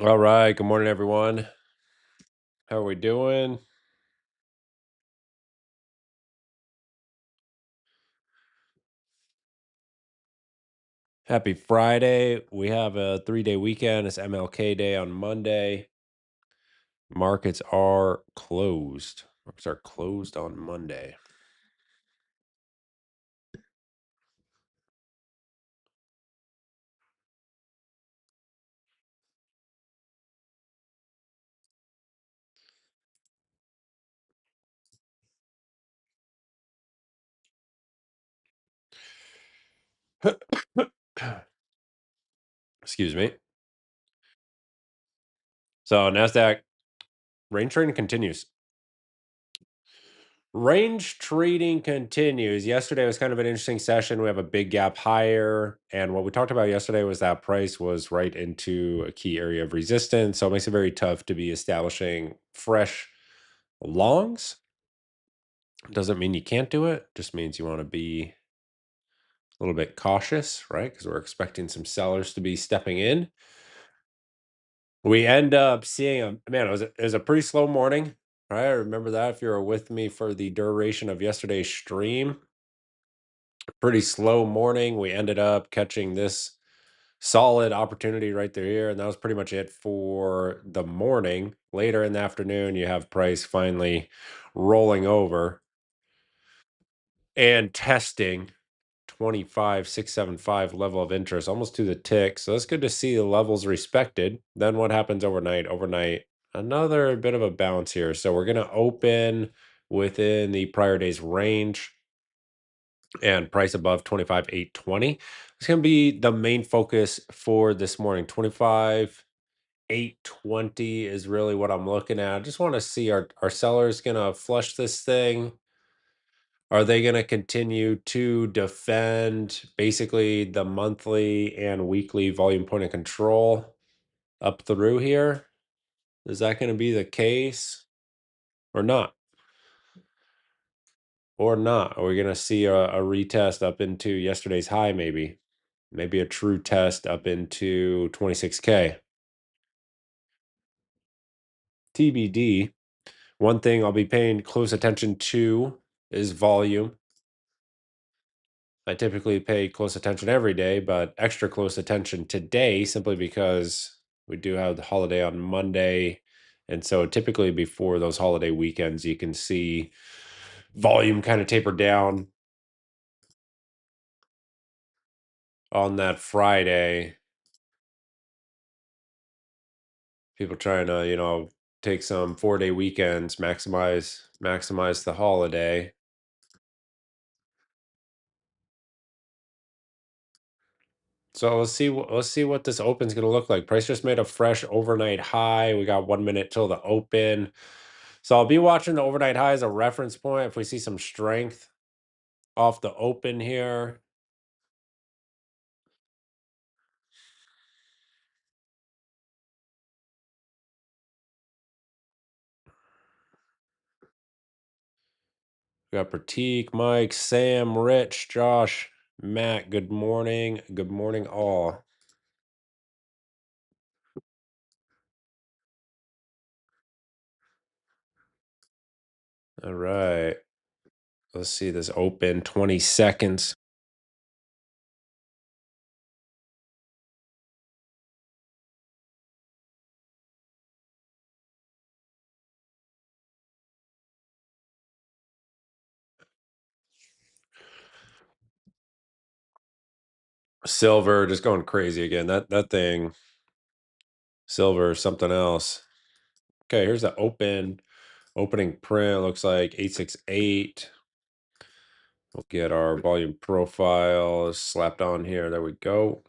All right. Good morning, everyone. How are we doing? Happy Friday. We have a 3-day weekend. It's MLK Day on Monday. Markets are closed. Markets are closed on Monday. Excuse me. So, NASDAQ range trading continues. Range trading continues. Yesterday was kind of an interesting session. We have a big gap higher. And what we talked about yesterday was that price was right into a key area of resistance. So it makes it very tough to be establishing fresh longs. Doesn't mean you can't do it, just means you want to be a little bit cautious, right? Because we're expecting some sellers to be stepping in. We end up seeing it was a pretty slow morning, right? I remember that if you were with me for the duration of yesterday's stream. Pretty slow morning. We ended up catching this solid opportunity right there here, and that was pretty much it for the morning. Later in the afternoon, you have price finally rolling over and testing 25,675 level of interest, almost to the tick. So that's good to see the levels respected. Then what happens overnight? Overnight, another bit of a bounce here. So we're going to open within the prior day's range and price above 25,820. It's going to be the main focus for this morning. 25,820 is really what I'm looking at. I just want to see, our sellers going to flush this thing? Are they going to continue to defend basically the monthly and weekly volume point of control up through here? Is that going to be the case or not? Or not? Are we going to see a retest up into yesterday's high, maybe? Maybe a true test up into 26K. TBD. One thing I'll be paying close attention to is volume. I typically pay close attention every day, but extra close attention today simply because we do have the holiday on Monday. And so typically before those holiday weekends, you can see volume kind of taper down on that Friday. People trying to, take some 4-day weekends, maximize the holiday. So let's see what this open's gonna look like. Price just made a fresh overnight high. We got 1 minute till the open. So I'll be watching the overnight high as a reference point. If we see some strength off the open here, we got Pratik, Mike, Sam, Rich, Josh, Matt. Good morning. Good morning, all. All right. Let's see this open 20 seconds. Silver just going crazy again. That thing, silver, is something else. Okay, here's the opening print. Looks like 868. We'll get our volume profile slapped on here. There we go.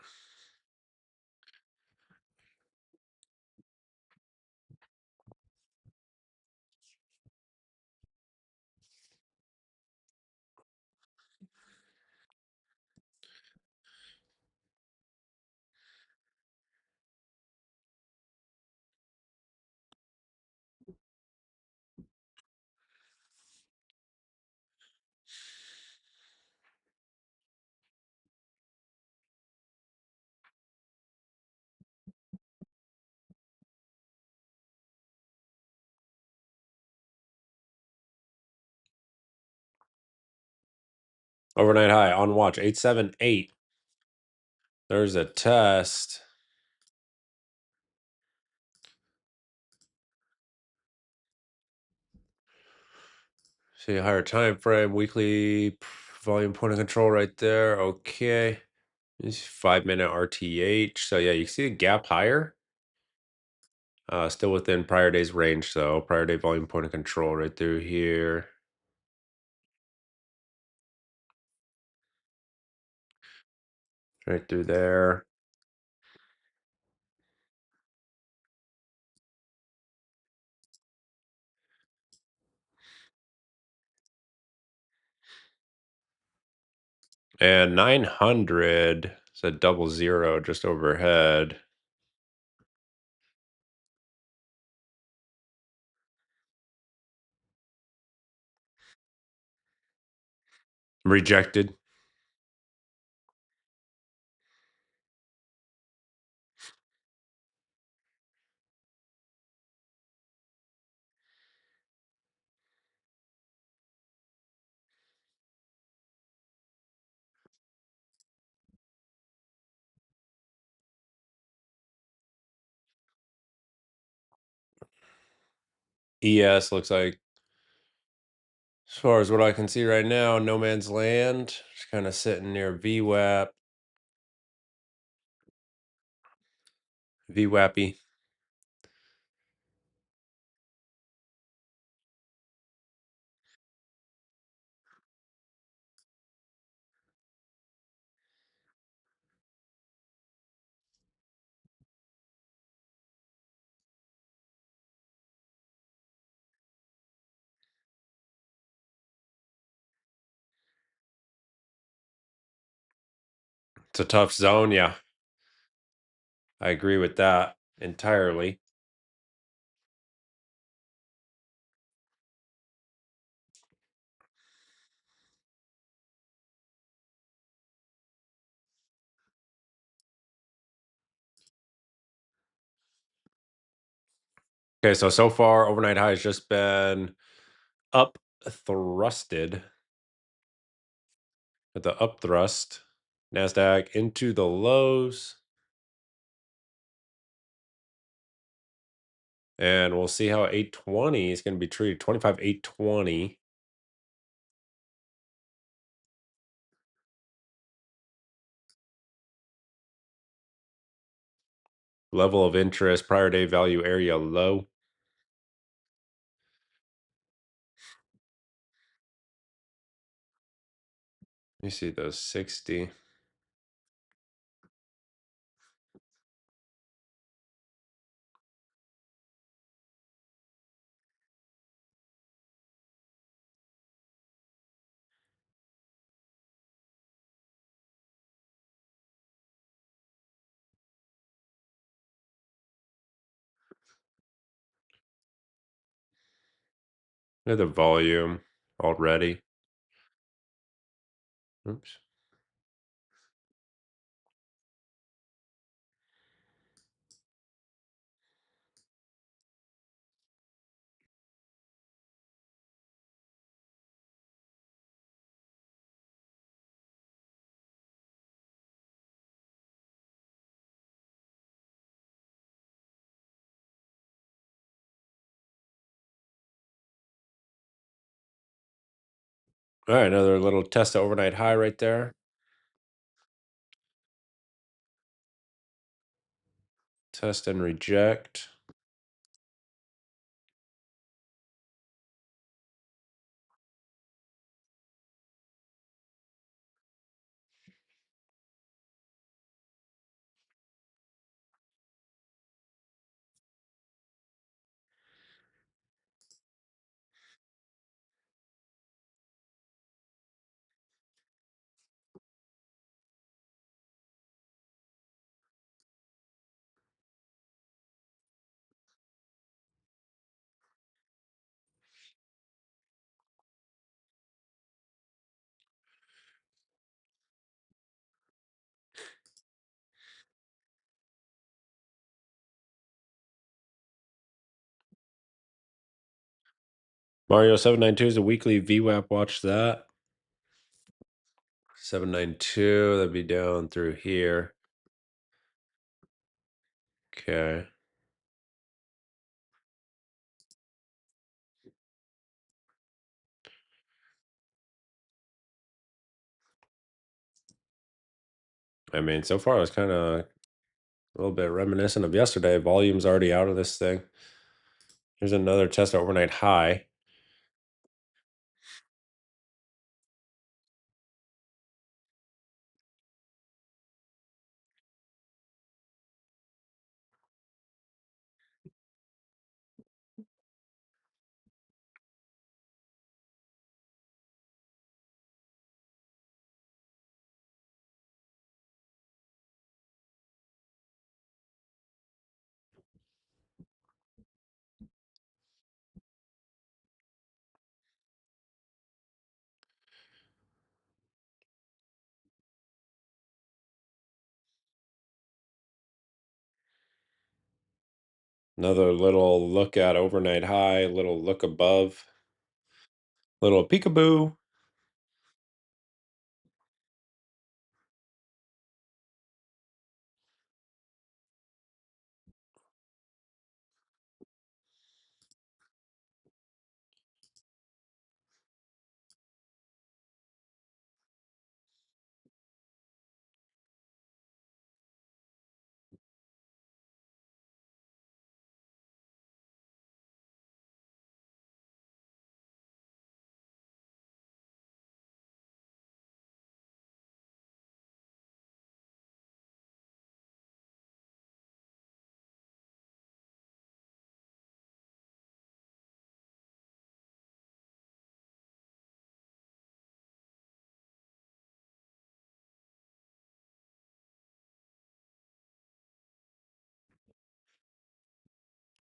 Overnight high on watch 878. There's a test. See a higher time frame, weekly volume point of control right there. Okay. This 5 minute RTH. So yeah, you see a gap higher. Still within prior day's range, so prior day volume point of control right through here. Right through there. And 900 is a double zero just overhead. Rejected. ES looks like, as far as what I can see right now, no man's land. Just kind of sitting near VWAP. VWAPy. It's a tough zone. Yeah, I agree with that entirely. Okay, so far overnight high has just been up thrusted with the up thrust. NASDAQ into the lows. And we'll see how 820 is going to be treated. 25, 820. Level of interest, prior day value area low. Let me see those 60. Look at the volume already. Oops. All right, another little test of overnight high right there. Test and reject. Mario 792 is a weekly VWAP. Watch that. 792, that'd be down through here. Okay. I mean, so far it's kind of a little bit reminiscent of yesterday. Volume's already out of this thing. Here's another test overnight high. Another little look at overnight high, little look above, little peekaboo.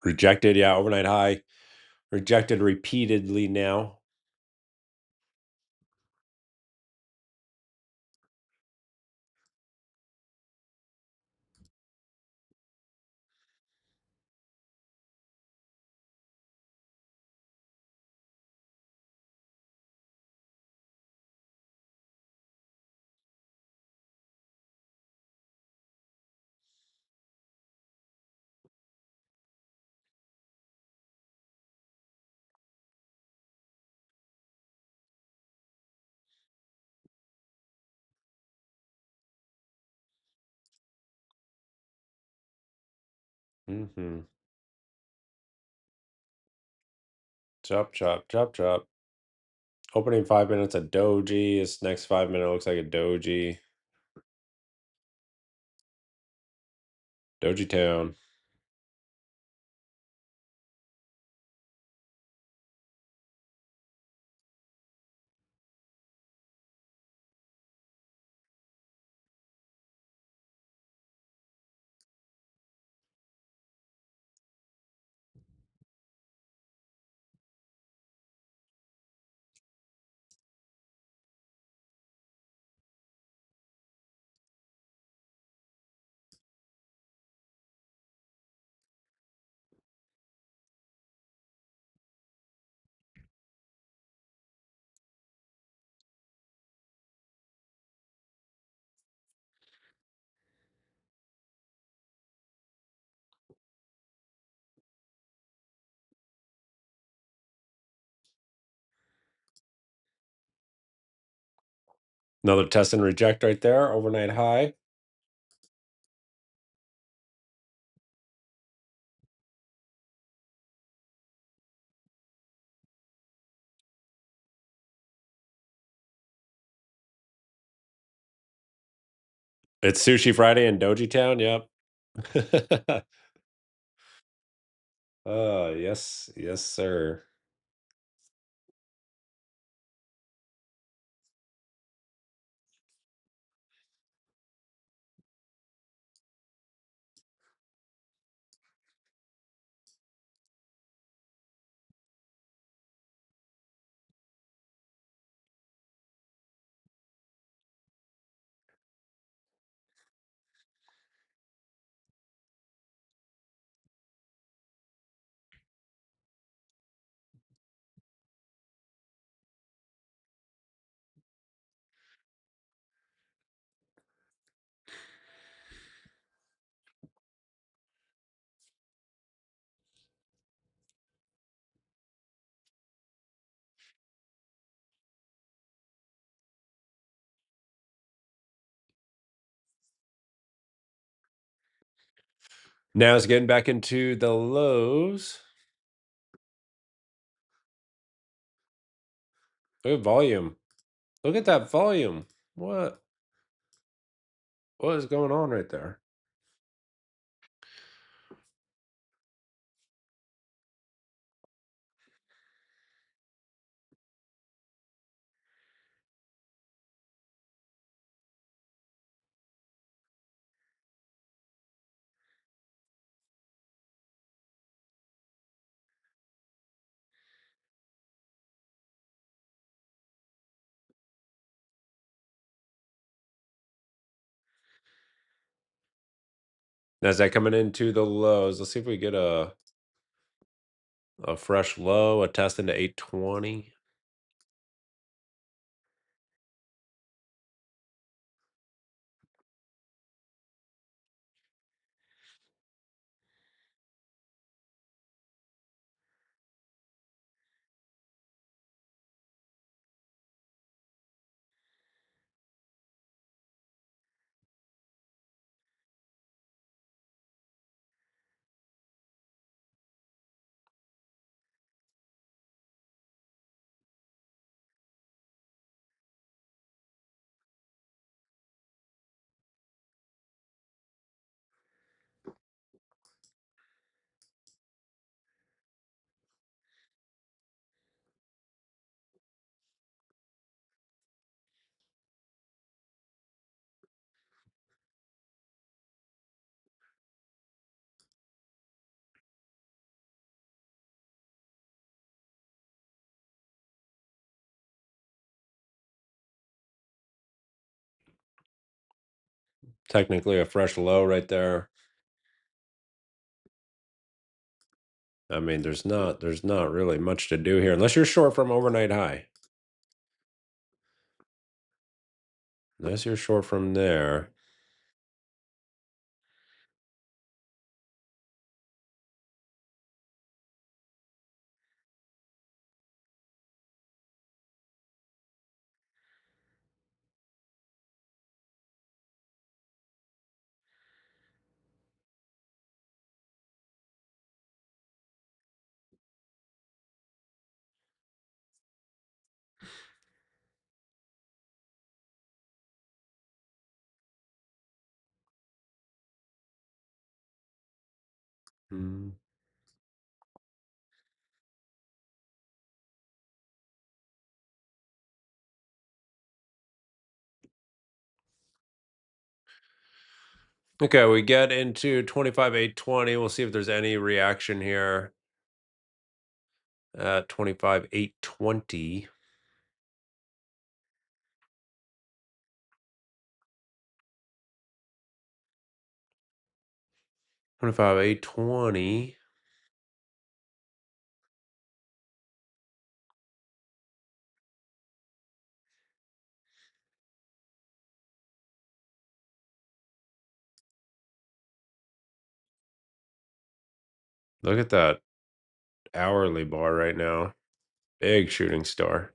Rejected, yeah, overnight high. Rejected repeatedly now. Hmm. Chop, chop, chop, chop. Opening 5 minutes a doji. This next 5 minute looks like a doji. Doji town. Another test and reject right there. Overnight high. It's Sushi Friday in Doji Town. Yep. Yes, yes, sir. Now it's getting back into the lows. Look at volume. Look at that volume. What? What is going on right there? Nasdaq coming into the lows. Let's see if we get a fresh low, a test into 820. Technically a fresh low right there. I mean, there's not really much to do here unless you're short from overnight high. Unless you're short from there. Hmm. Okay, we get into 25,820. We'll see if there's any reaction here at 25,820. 25,820. Look at that hourly bar right now. Big shooting star.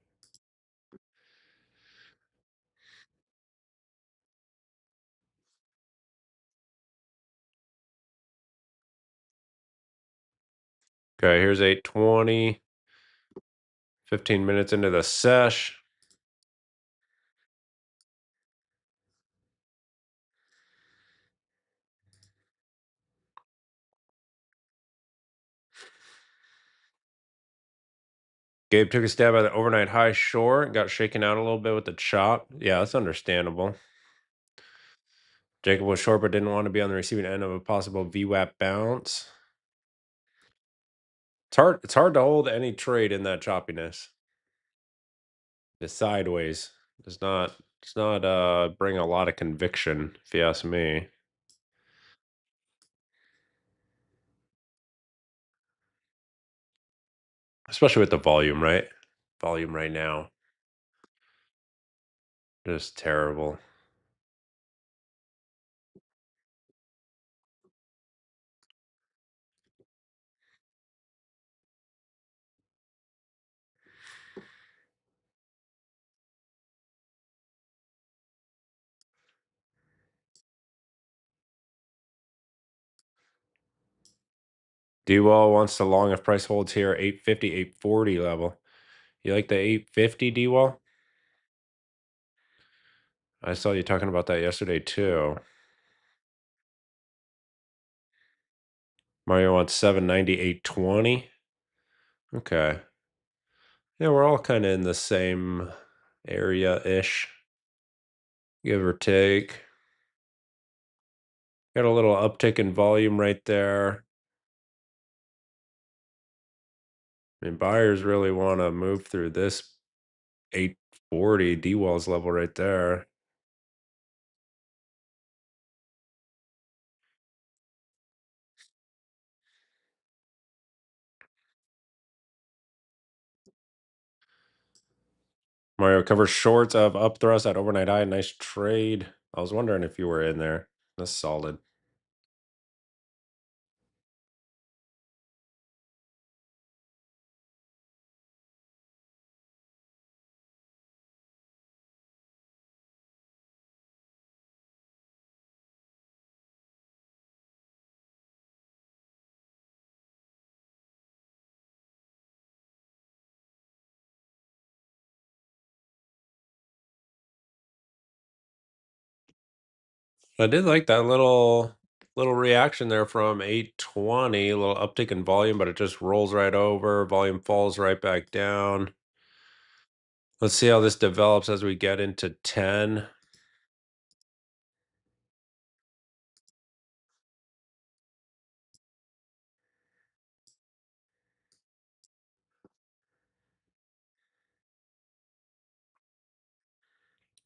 Okay, here's 820. 15 minutes into the sesh. Gabe took a stab at the overnight high short, got shaken out a little bit with the chop. Yeah, that's understandable. Jacob was short but didn't want to be on the receiving end of a possible VWAP bounce. It's hard to hold any trade in that choppiness. The sideways does not bring a lot of conviction, if you ask me. Especially with the volume, right? Volume right now. Just terrible. D-Wall wants to long if price holds here, 850, 840 level. You like the 850 D-Wall? I saw you talking about that yesterday too. Mario wants 790, 820. Okay. Yeah, we're all kind of in the same area-ish, give or take. Got a little uptick in volume right there. I mean, buyers really want to move through this 840 D-Walls level right there. Mario covers shorts of up thrust at overnight high. Nice trade. I was wondering if you were in there. That's solid. I did like that little reaction there from 820, a little uptick in volume, but it just rolls right over. Volume falls right back down. Let's see how this develops as we get into 10.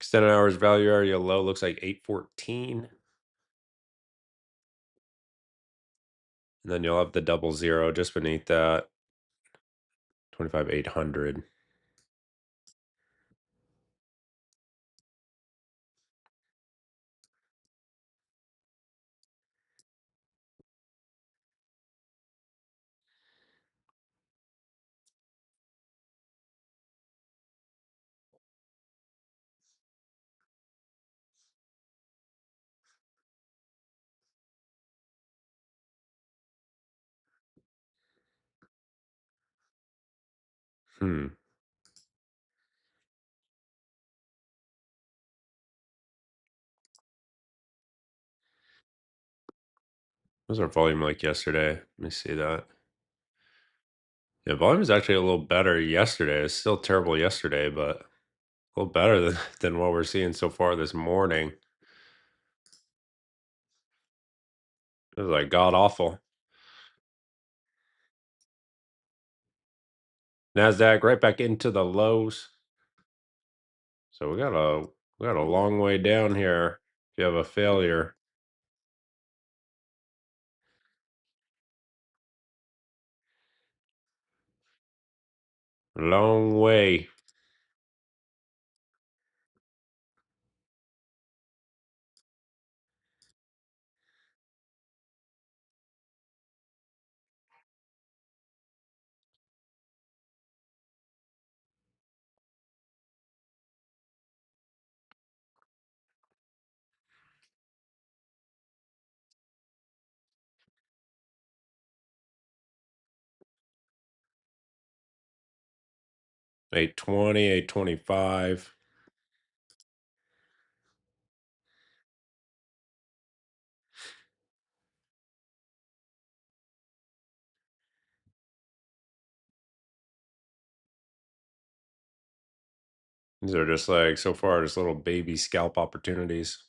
Extended hours value area low looks like 814. And then you'll have the double zero just beneath that, 25,800. Hmm. What was our volume like yesterday? Let me see that. Yeah, volume is actually a little better yesterday. It's still terrible yesterday, but a little better than, than what we're seeing so far this morning. It was like god awful. Nasdaq right back into the lows. So we got a long way down here. If you have a failure, long way. Eight 825. These are just like so far just little baby scalp opportunities.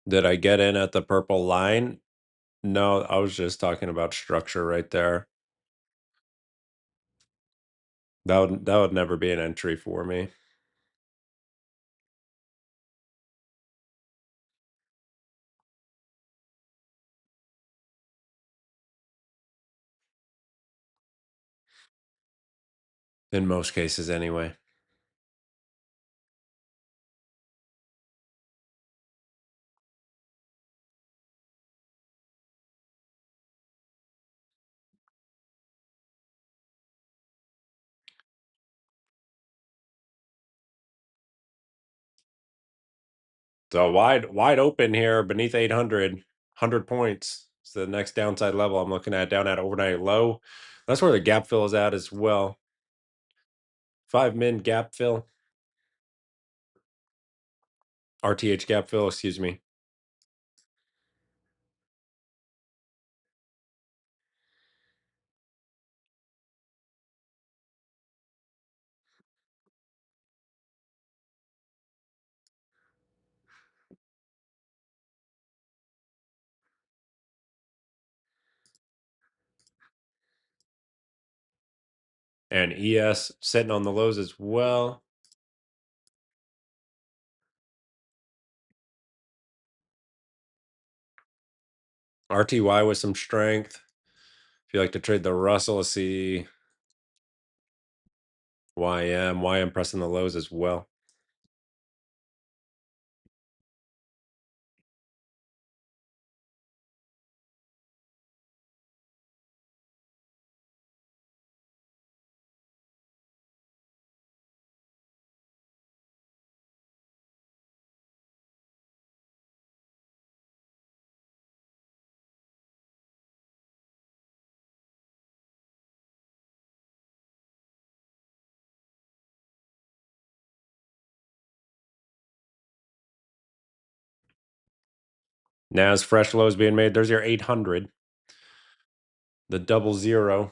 Did I get in at the purple line? No, I was just talking about structure right there. That would never be an entry for me. In most cases anyway. So wide open here beneath 800, 100 points. It's the next downside level I'm looking at down at overnight low. That's where the gap fill is at as well. 5 min gap fill. RTH gap fill, excuse me. And ES sitting on the lows as well. RTY with some strength. If you like to trade the Russell, let's see YM pressing the lows as well. Nas fresh lows being made. There's your 800. The 00.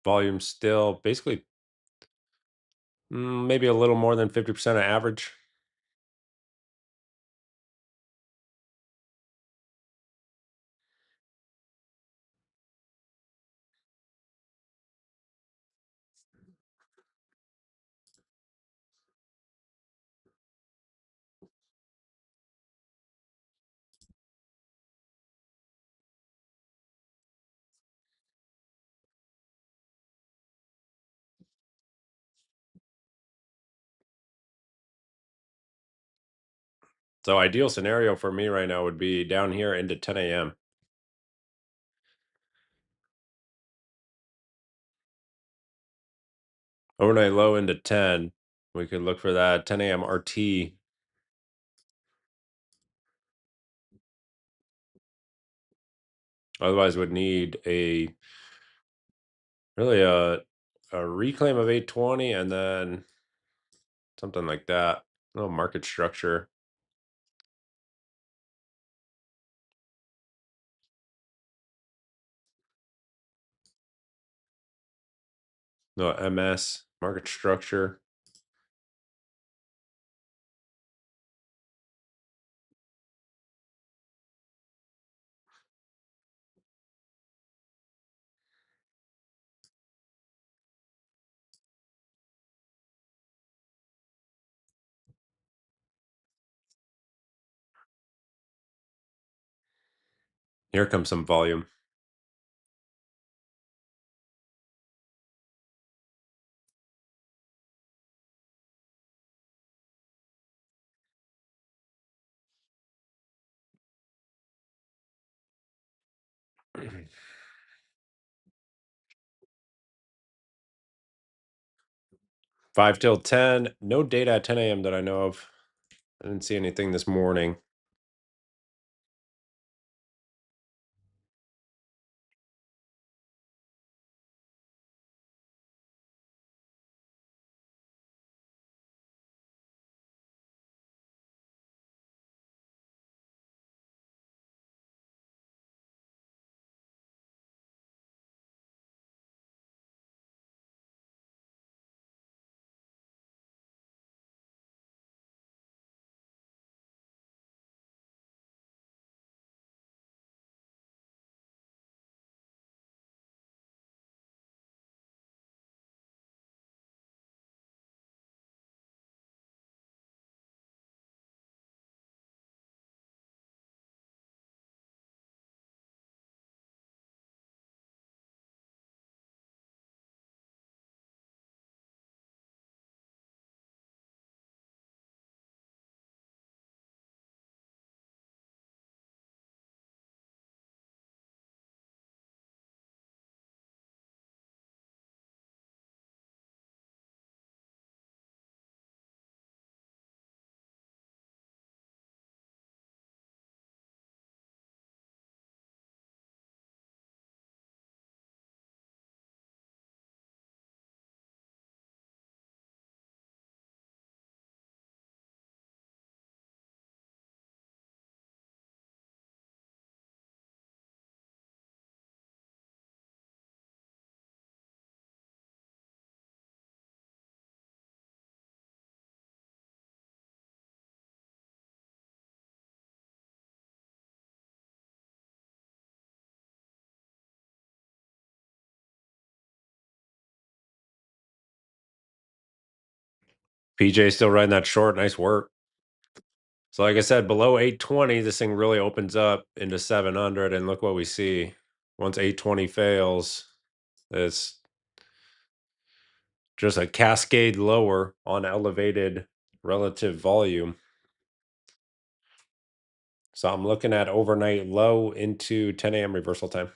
Volume still basically maybe a little more than 50% of average. So ideal scenario for me right now would be down here into 10 a.m. Overnight low into 10. We could look for that 10 a.m. RT. Otherwise, would need a really a reclaim of 820 and then something like that. No market structure. No MS market structure. Here comes some volume. Five till 10. No data at 10 a.m. that I know of. I didn't see anything this morning. PJ still riding that short. Nice work. So, like I said, below 820, this thing really opens up into 700. And look what we see. Once 820 fails, it's just a cascade lower on elevated relative volume. So I'm looking at overnight low into 10 a.m. reversal time.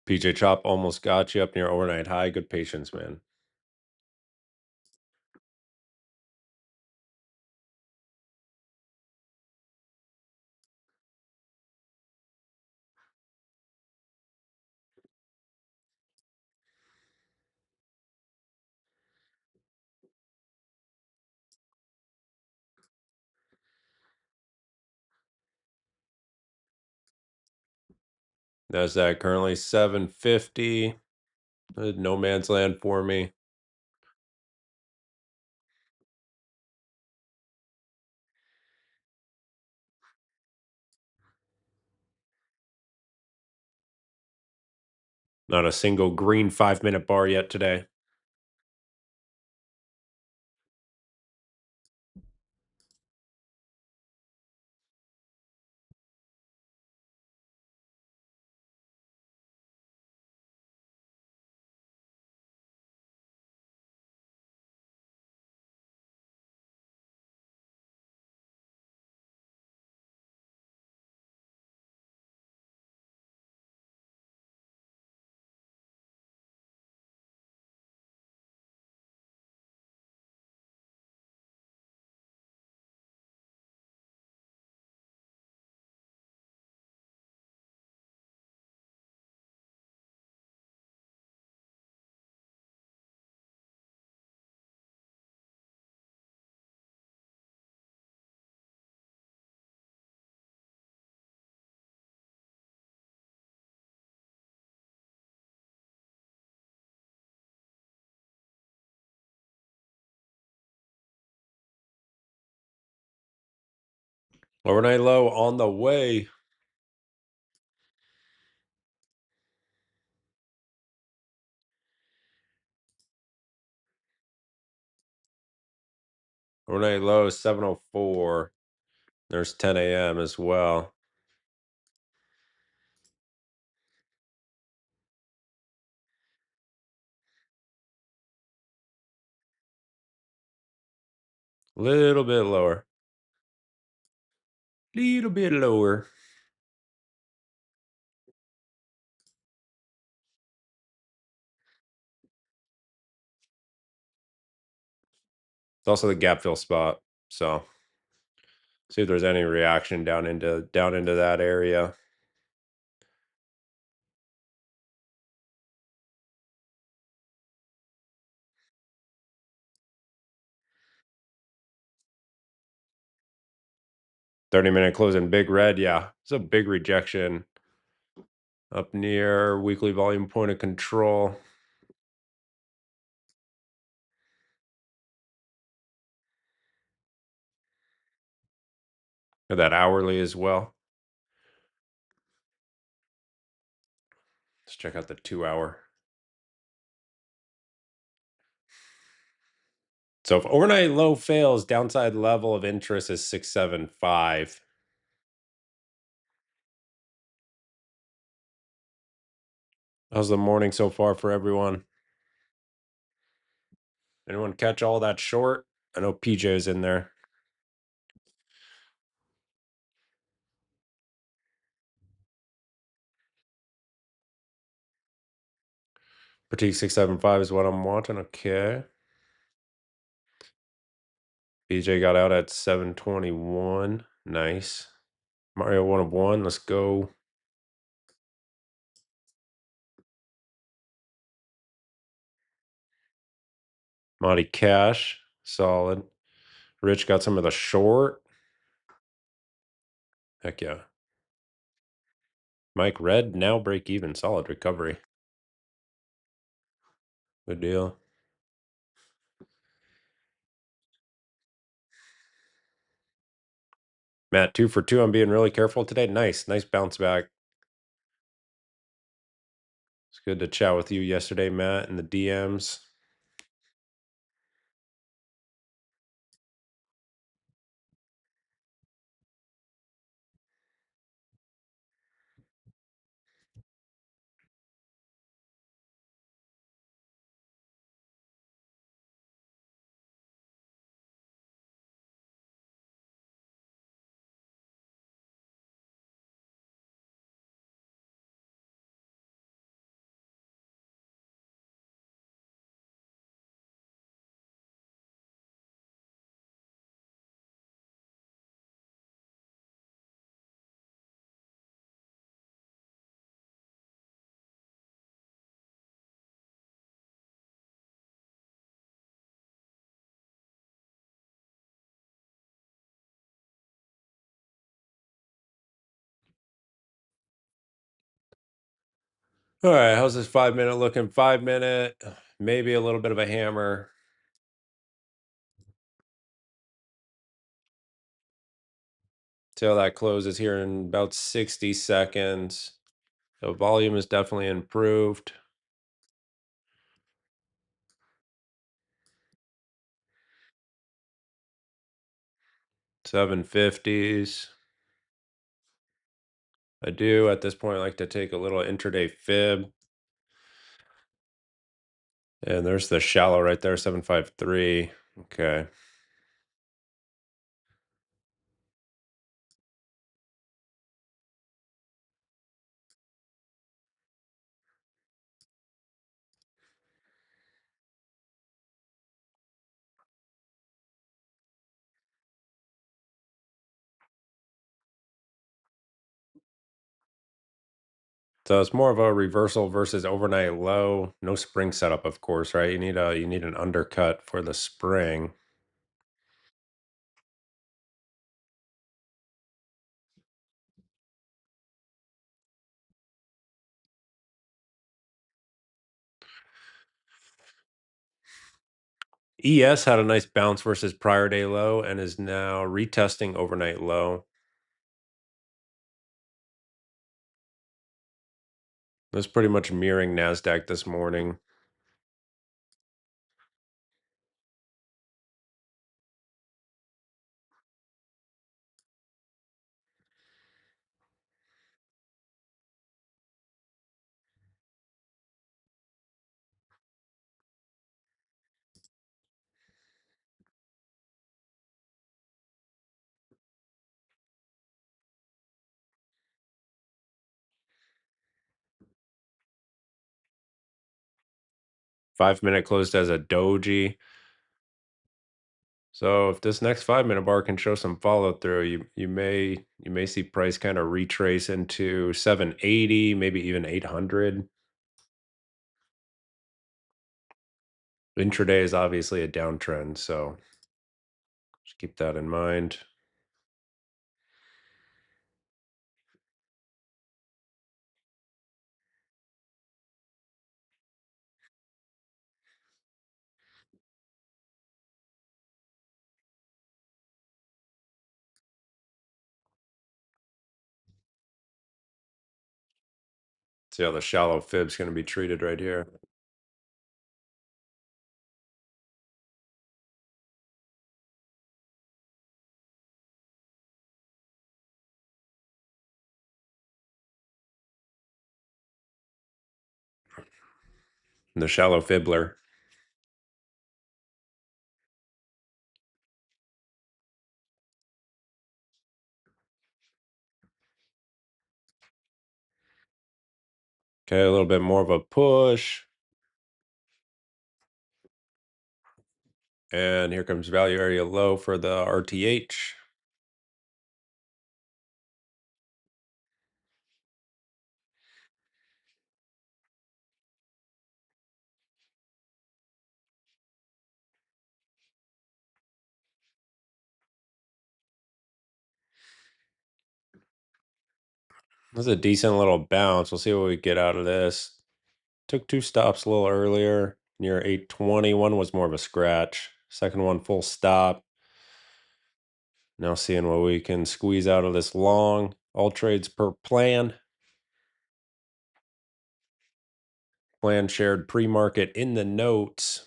PJ Chop almost got you up near overnight high. Good patience, man. Nasdaq currently 750. No man's land for me. Not a single green 5-minute bar yet today. Overnight low on the way. Overnight low is 704. There's 10 a.m. as well. Little bit lower. Little bit lower. It's also the gap fill spot. So see if there's any reaction down into that area. Thirty-minute closing big red. Yeah, it's a big rejection up near weekly volume point of control. That hourly as well. Let's check out the 2 hour. So if overnight low fails, downside level of interest is 675. How's the morning so far for everyone? Anyone catch all that short? I know PJ's in there. Petite 675 is what I'm wanting. Okay. PJ got out at 721. Nice. Mario 1 of 1. Let's go. Monty Cash. Solid. Rich got some of the short. Heck yeah. Mike Red now break even. Solid recovery. Good deal. Matt, 2 for 2. I'm being really careful today. Nice bounce back. It's good to chat with you yesterday, Matt, in the DMs. All right, how's this 5 minute looking? 5 minute, maybe a little bit of a hammer. Till that closes here in about 60 seconds. The volume is definitely improved. 750s. I do at this point like to take a little intraday fib. And there's the shallow right there, 753. Okay. So it's more of a reversal versus overnight low. No spring setup, of course, right? You need an undercut for the spring. ES had a nice bounce versus prior day low and is now retesting overnight low. That's pretty much mirroring NASDAQ this morning. Five-minute closed as a doji. So if this next 5 minute bar can show some follow through, you may see price kind of retrace into 780, maybe even 800. Intraday is obviously a downtrend, so just keep that in mind. See how the shallow fib's going to be treated right here. The shallow fibbler. Okay, a little bit more of a push. And here comes value area low for the RTH. This is a decent little bounce. We'll see what we get out of this. Took two stops a little earlier near 820. One was more of a scratch. Second one, full stop. Now seeing what we can squeeze out of this long. All trades per plan. Plan shared pre-market in the notes.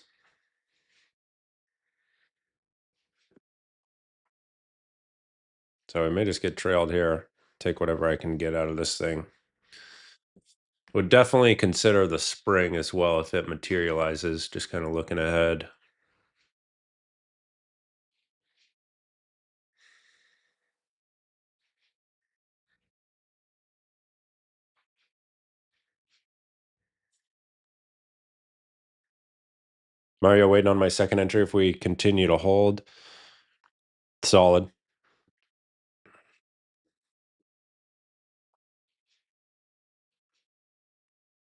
So I may just get trailed here. Take whatever I can get out of this thing. Would definitely consider the spring as well if it materializes. Just kind of looking ahead. Mario waiting on my second entry if we continue to hold. Solid.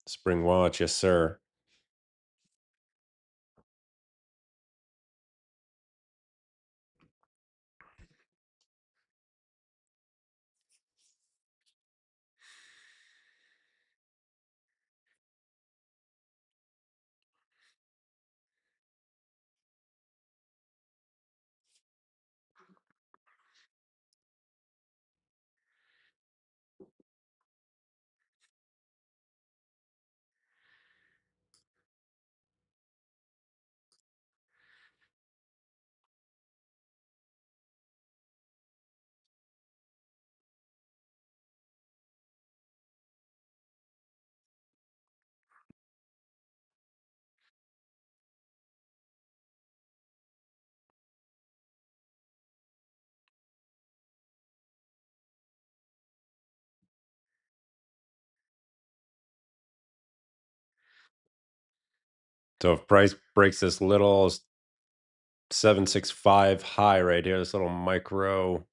Spring watch, yes, sir. So if price breaks this little 765 high right here, this little micro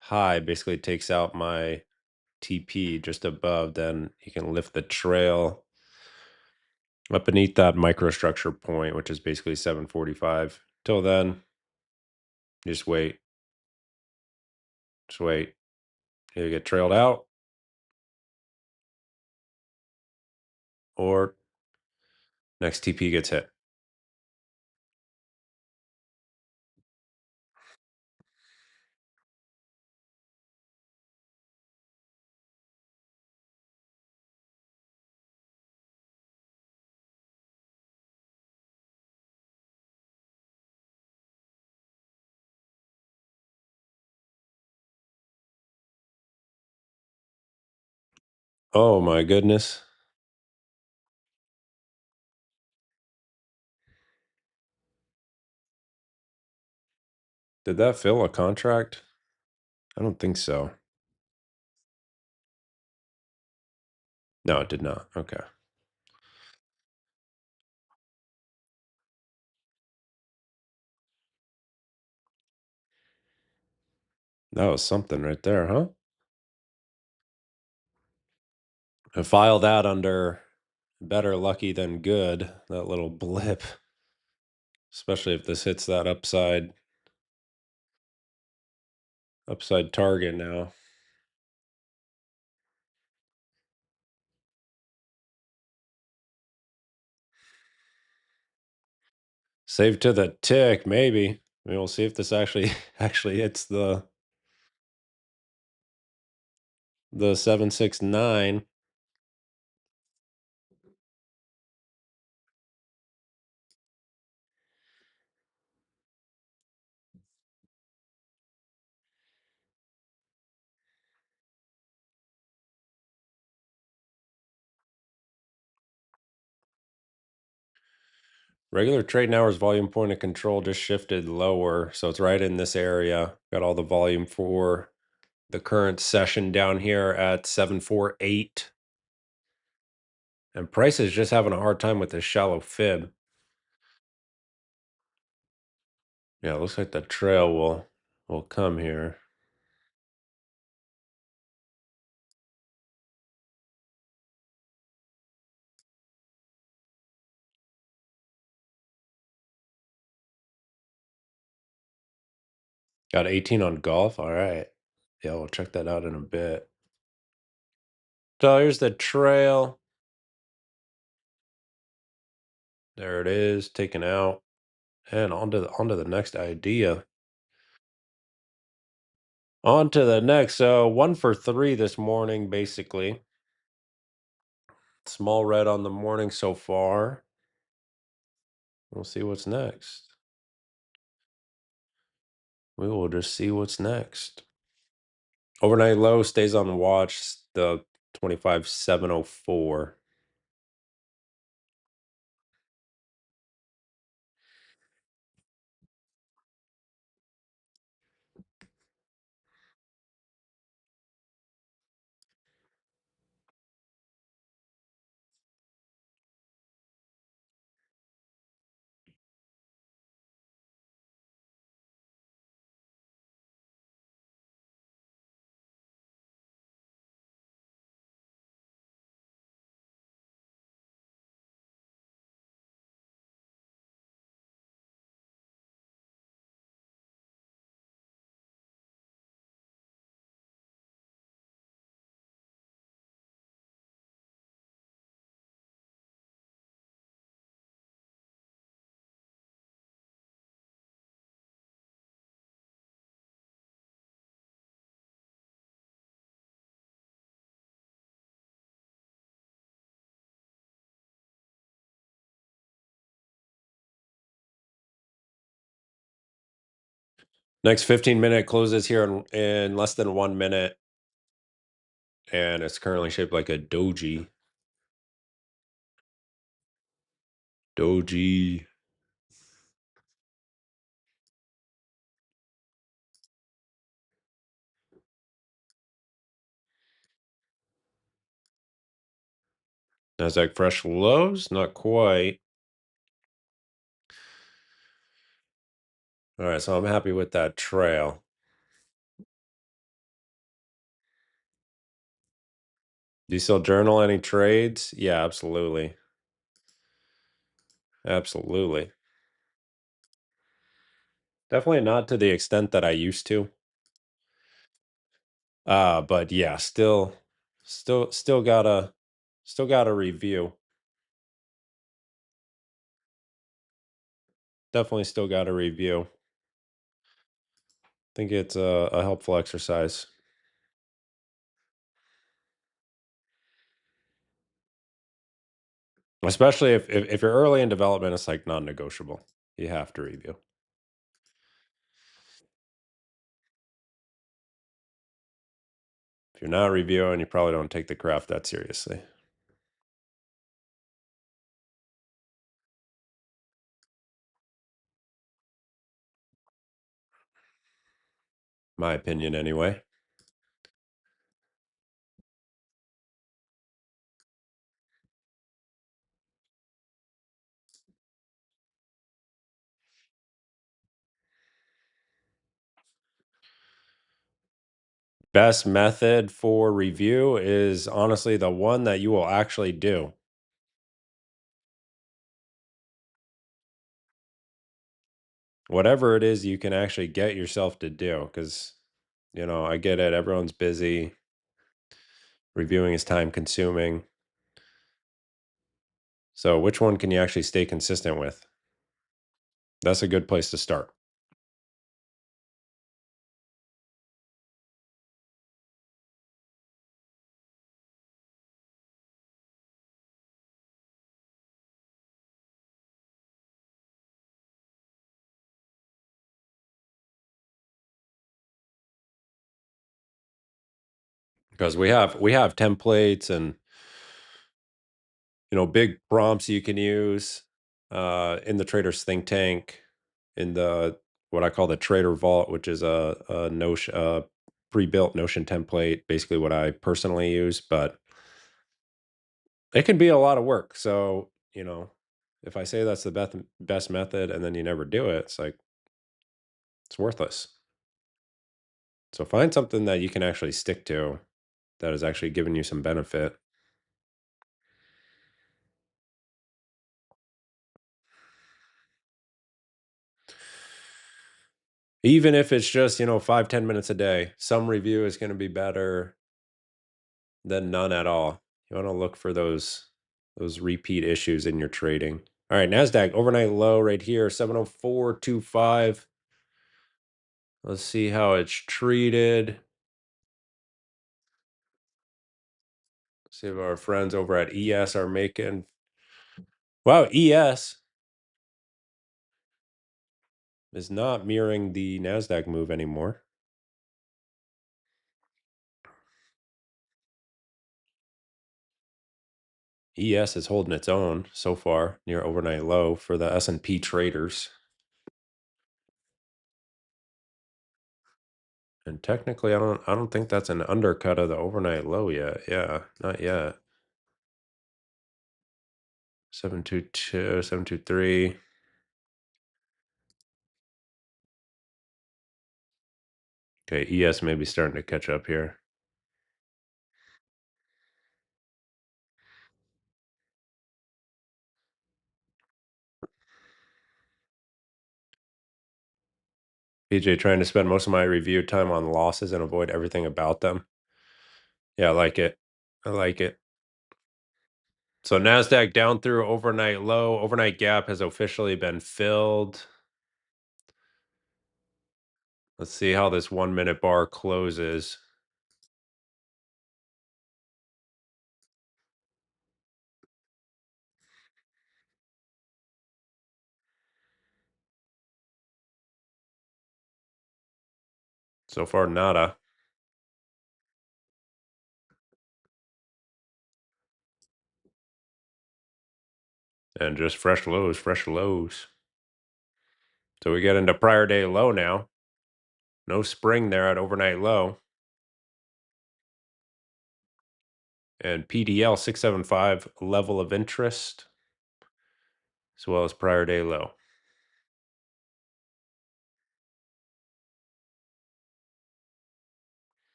high basically takes out my TP just above, then you can lift the trail up beneath that microstructure point, which is basically 745. Till then, just wait. Just wait. Either get trailed out or next TP gets hit. Oh my goodness. Did that fill a contract? I don't think so. No, it did not. Okay. That was something right there, huh? I file that under better lucky than good, that little blip, especially if this hits that upside target now. Save to the tick, maybe. I mean, we'll see if this actually actually hits the 769. Regular trading hours volume point of control just shifted lower, so it's right in this area. Got all the volume for the current session down here at 748. And price is just having a hard time with this shallow fib. Yeah, it looks like the trail will come here. Got 18 on golf. All right. Yeah, we'll check that out in a bit. So here's the trail. There it is, taken out. And on to the next idea. On to the next. So 1 for 3 this morning, basically. Small red on the morning so far. We'll see what's next. We will just see what's next. Overnight low stays on watch, the 25,704. Next 15-minute closes here in less than 1 minute. And it's currently shaped like a doji. Doji. Nasdaq fresh lows? Not quite. All right, so I'm happy with that trail. Do you still journal any trades? Yeah, absolutely. Absolutely. Definitely not to the extent that I used to. But yeah, still gotta review. Definitely still gotta review. Think it's a helpful exercise. Especially if you're early in development, it's like non-negotiable. You have to review. If you're not reviewing, you probably don't take the craft that seriously. My opinion, anyway. Best method for review is honestly the one that you will actually do. Whatever it is you can actually get yourself to do, because I get it, everyone's busy. Reviewing is time consuming. So which one can you actually stay consistent with? That's a good place to start. Because we have templates and big prompts you can use in the Traders Think Tank, in the what I call the Trader Vault, which is a Notion, pre-built Notion template, basically what I personally use. But it can be a lot of work. So if I say that's the best method and then you never do it, it's like it's worthless. So find something that you can actually stick to that is actually giving you some benefit. Even if it's just 5-10 minutes a day, some review is going to be better. then none at all. You want to look for those repeat issues in your trading. All right, Nasdaq overnight low right here, 704.25. Let's see how it's treated. See if our friends over at ES are making. Wow, ES is not mirroring the Nasdaq move anymore. ES is holding its own so far near overnight low for the S&P traders. And technically I don't think that's an undercut of the overnight low yet. Yeah, not yet. 722, 723. Okay, ES may be starting to catch up here. PJ trying to spend most of my review time on losses and avoid everything about them. Yeah, I like it. I like it. So Nasdaq down through overnight low. Overnight gap has officially been filled. Let's see how this 1 minute bar closes. So far, nada. And just fresh lows, fresh lows. So we get into prior day low now. No spring there at overnight low. And PDL 675 level of interest, as well as prior day low.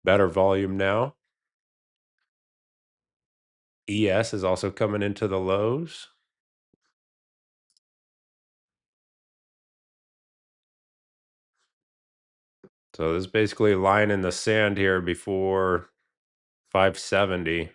Better volume now. ES is also coming into the lows. So this is basically a line in the sand here before 570.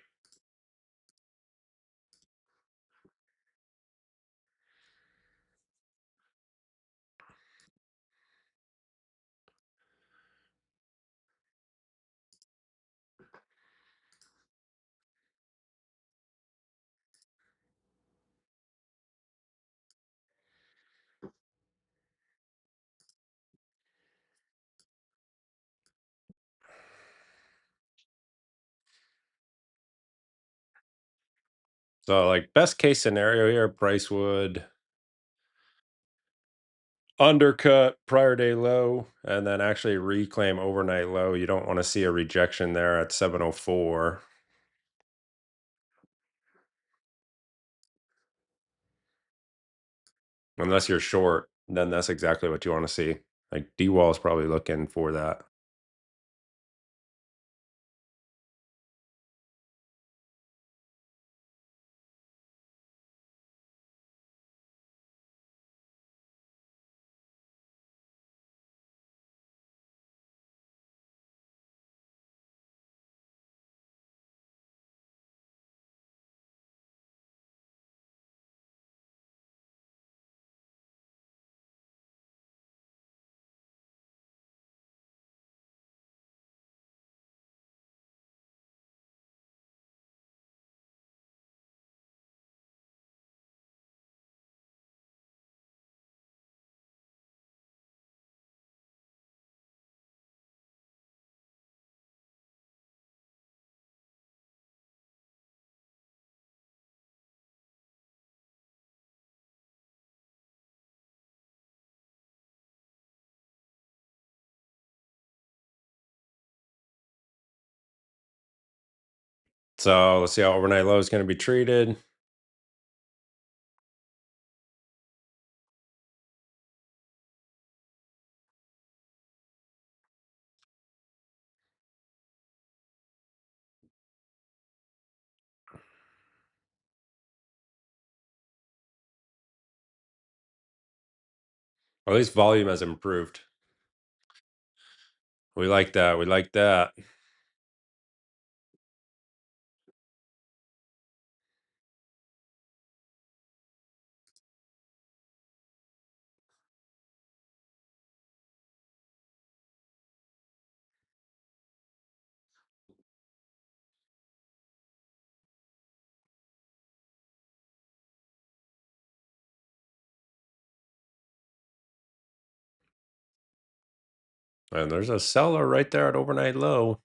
So like best case scenario here, price would undercut prior day low and then actually reclaim overnight low. You don't want to see a rejection there at 704. Unless you're short, then that's exactly what you want to see. Like D-Wall is probably looking for that. So let's see how overnight low is going to be treated. Or at least volume has improved. We like that. We like that. And there's a seller right there at overnight low.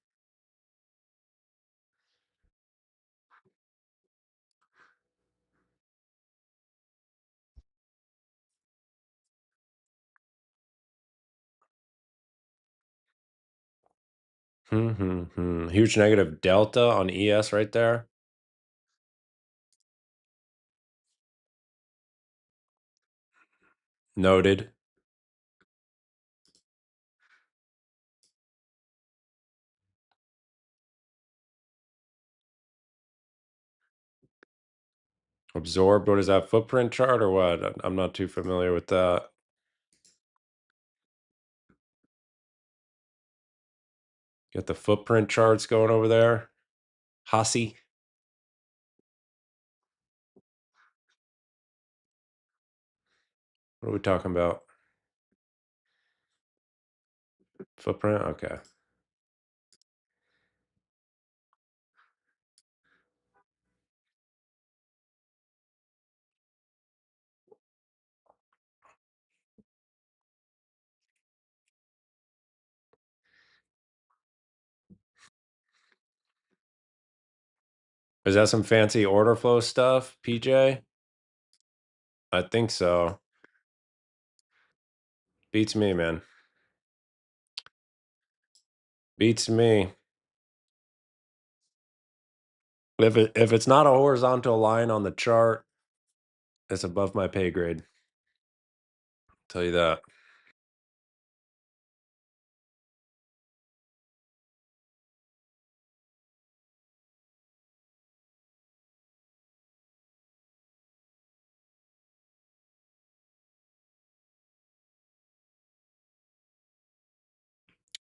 Huge negative delta on ES right there. Noted. Absorbed. What is that? Footprint chart or what? I'm not too familiar with that. Got the footprint charts going over there. Hasi. What are we talking about? Footprint? Okay. Is that some fancy order flow stuff, PJ? I think so. Beats me, man. Beats me. If it's not a horizontal line on the chart, it's above my pay grade. Tell you that.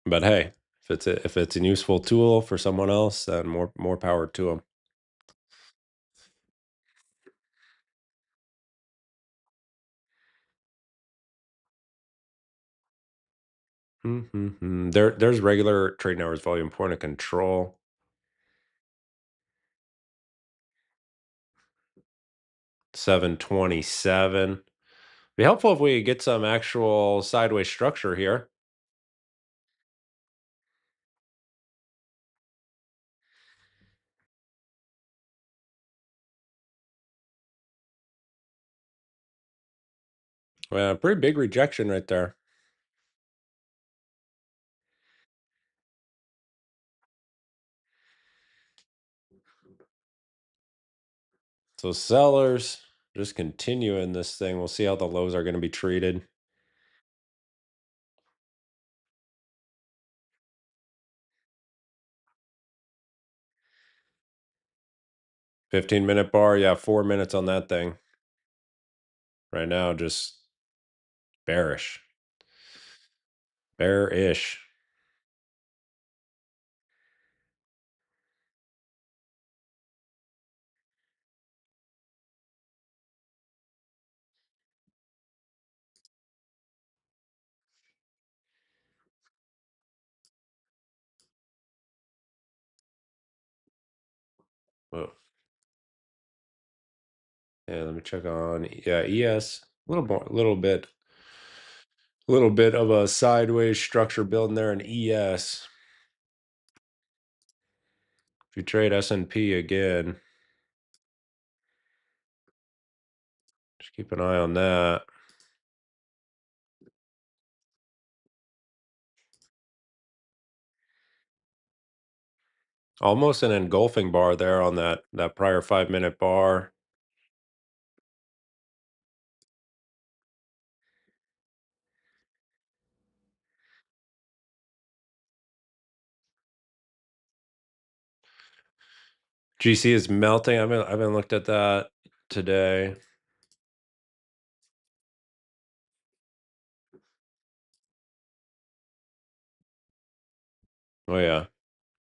But hey, if it's a useful tool for someone else, then more power to them. There's regular trading hours volume point of control. 727. Be helpful if we get some actual sideways structure here. Well, pretty big rejection right there. So sellers just continuing this thing. We'll see how the lows are going to be treated. $15-minute bar. Yeah, 4 minutes on that thing. Right now, just bearish. Bearish. Oh, yeah, let me check on ES. A little more, little bit of a sideways structure building there in ES. If you trade S&P again, just keep an eye on that. Almost an engulfing bar there on that prior 5-minute bar. GC is melting. I haven't looked at that today. Oh yeah,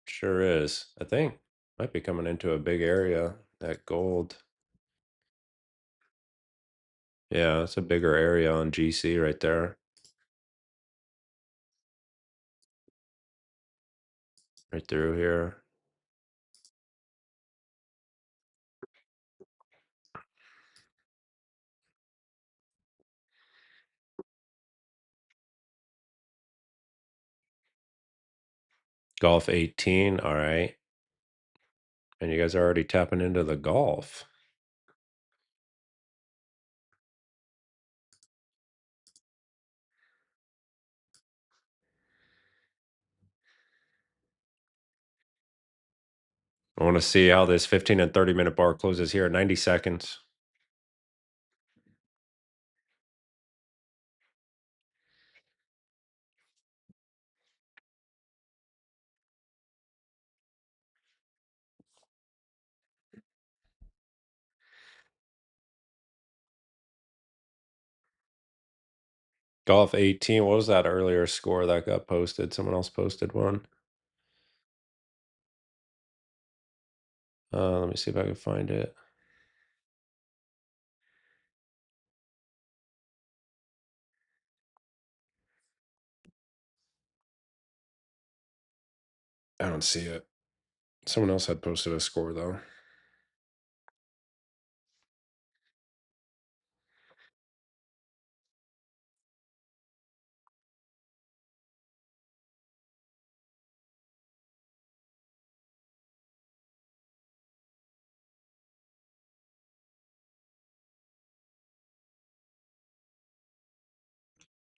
sure is. I think might be coming into a big area. That gold. Yeah, it's a bigger area on GC right there. Right through here. Golf 18. All right. And you guys are already tapping into the golf. I want to see how this 15 and 30-minute bar closes here. 90 seconds. Golf 18. What was that earlier score that got posted? Someone else posted one. Let me see if I can find it. I don't see it. Someone else had posted a score though.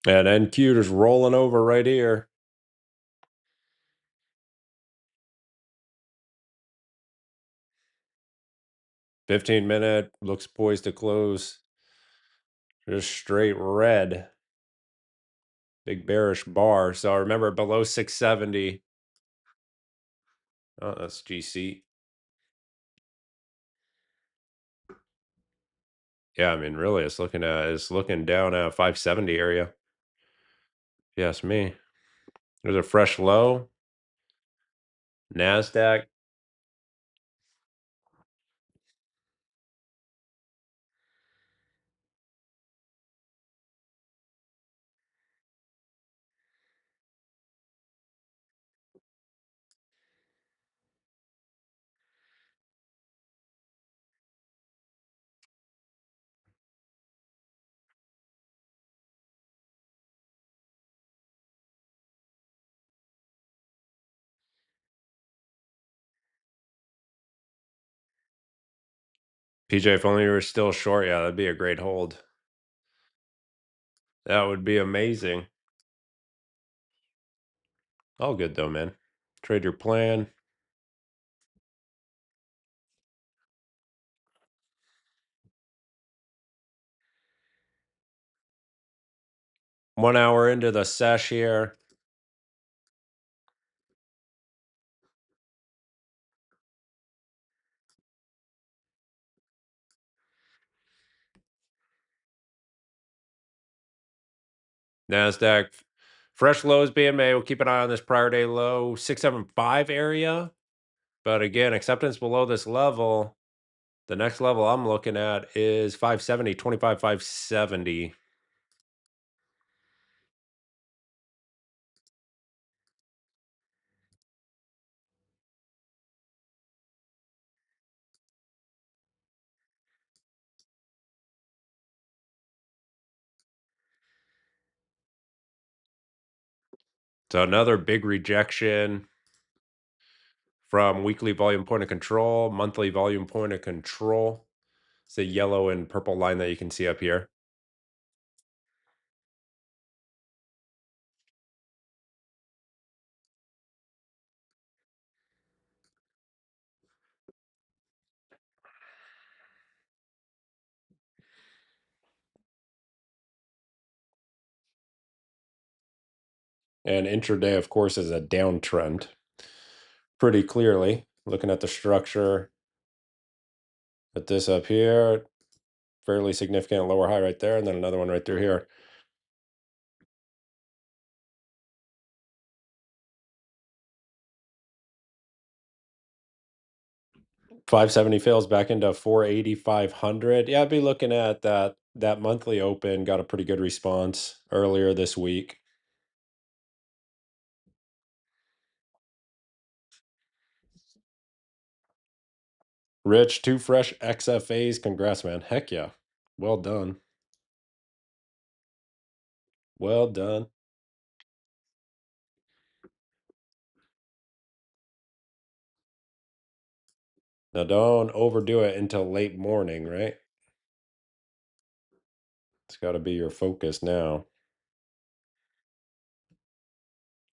And NQ just rolling over right here. 15-minute looks poised to close. Just straight red. Big bearish bar. So remember below 670. Oh, that's GC. Yeah, I mean, really, it's looking down at 570 area. Yes, me. There's a fresh low. NASDAQ. PJ, if only you were still short, yeah, that'd be a great hold. That would be amazing. All good though, man. Trade your plan. One hour into the sesh here. NASDAQ. Fresh lows being made. We'll keep an eye on this prior day low, 675 area. But again, acceptance below this level. The next level I'm looking at is 570, 25, 570. So another big rejection from weekly volume point of control, monthly volume point of control. It's the yellow and purple line that you can see up here. And intraday, of course, is a downtrend pretty clearly. Looking at the structure, at this up here, fairly significant lower high right there, and then another one right through here. 570 fails back into 480, 500. Yeah, I'd be looking at that monthly open got a pretty good response earlier this week. Rich, two fresh XFAs. Congrats, man. Heck yeah. Well done. Well done. Now don't overdo it until late morning, right? It's got to be your focus now,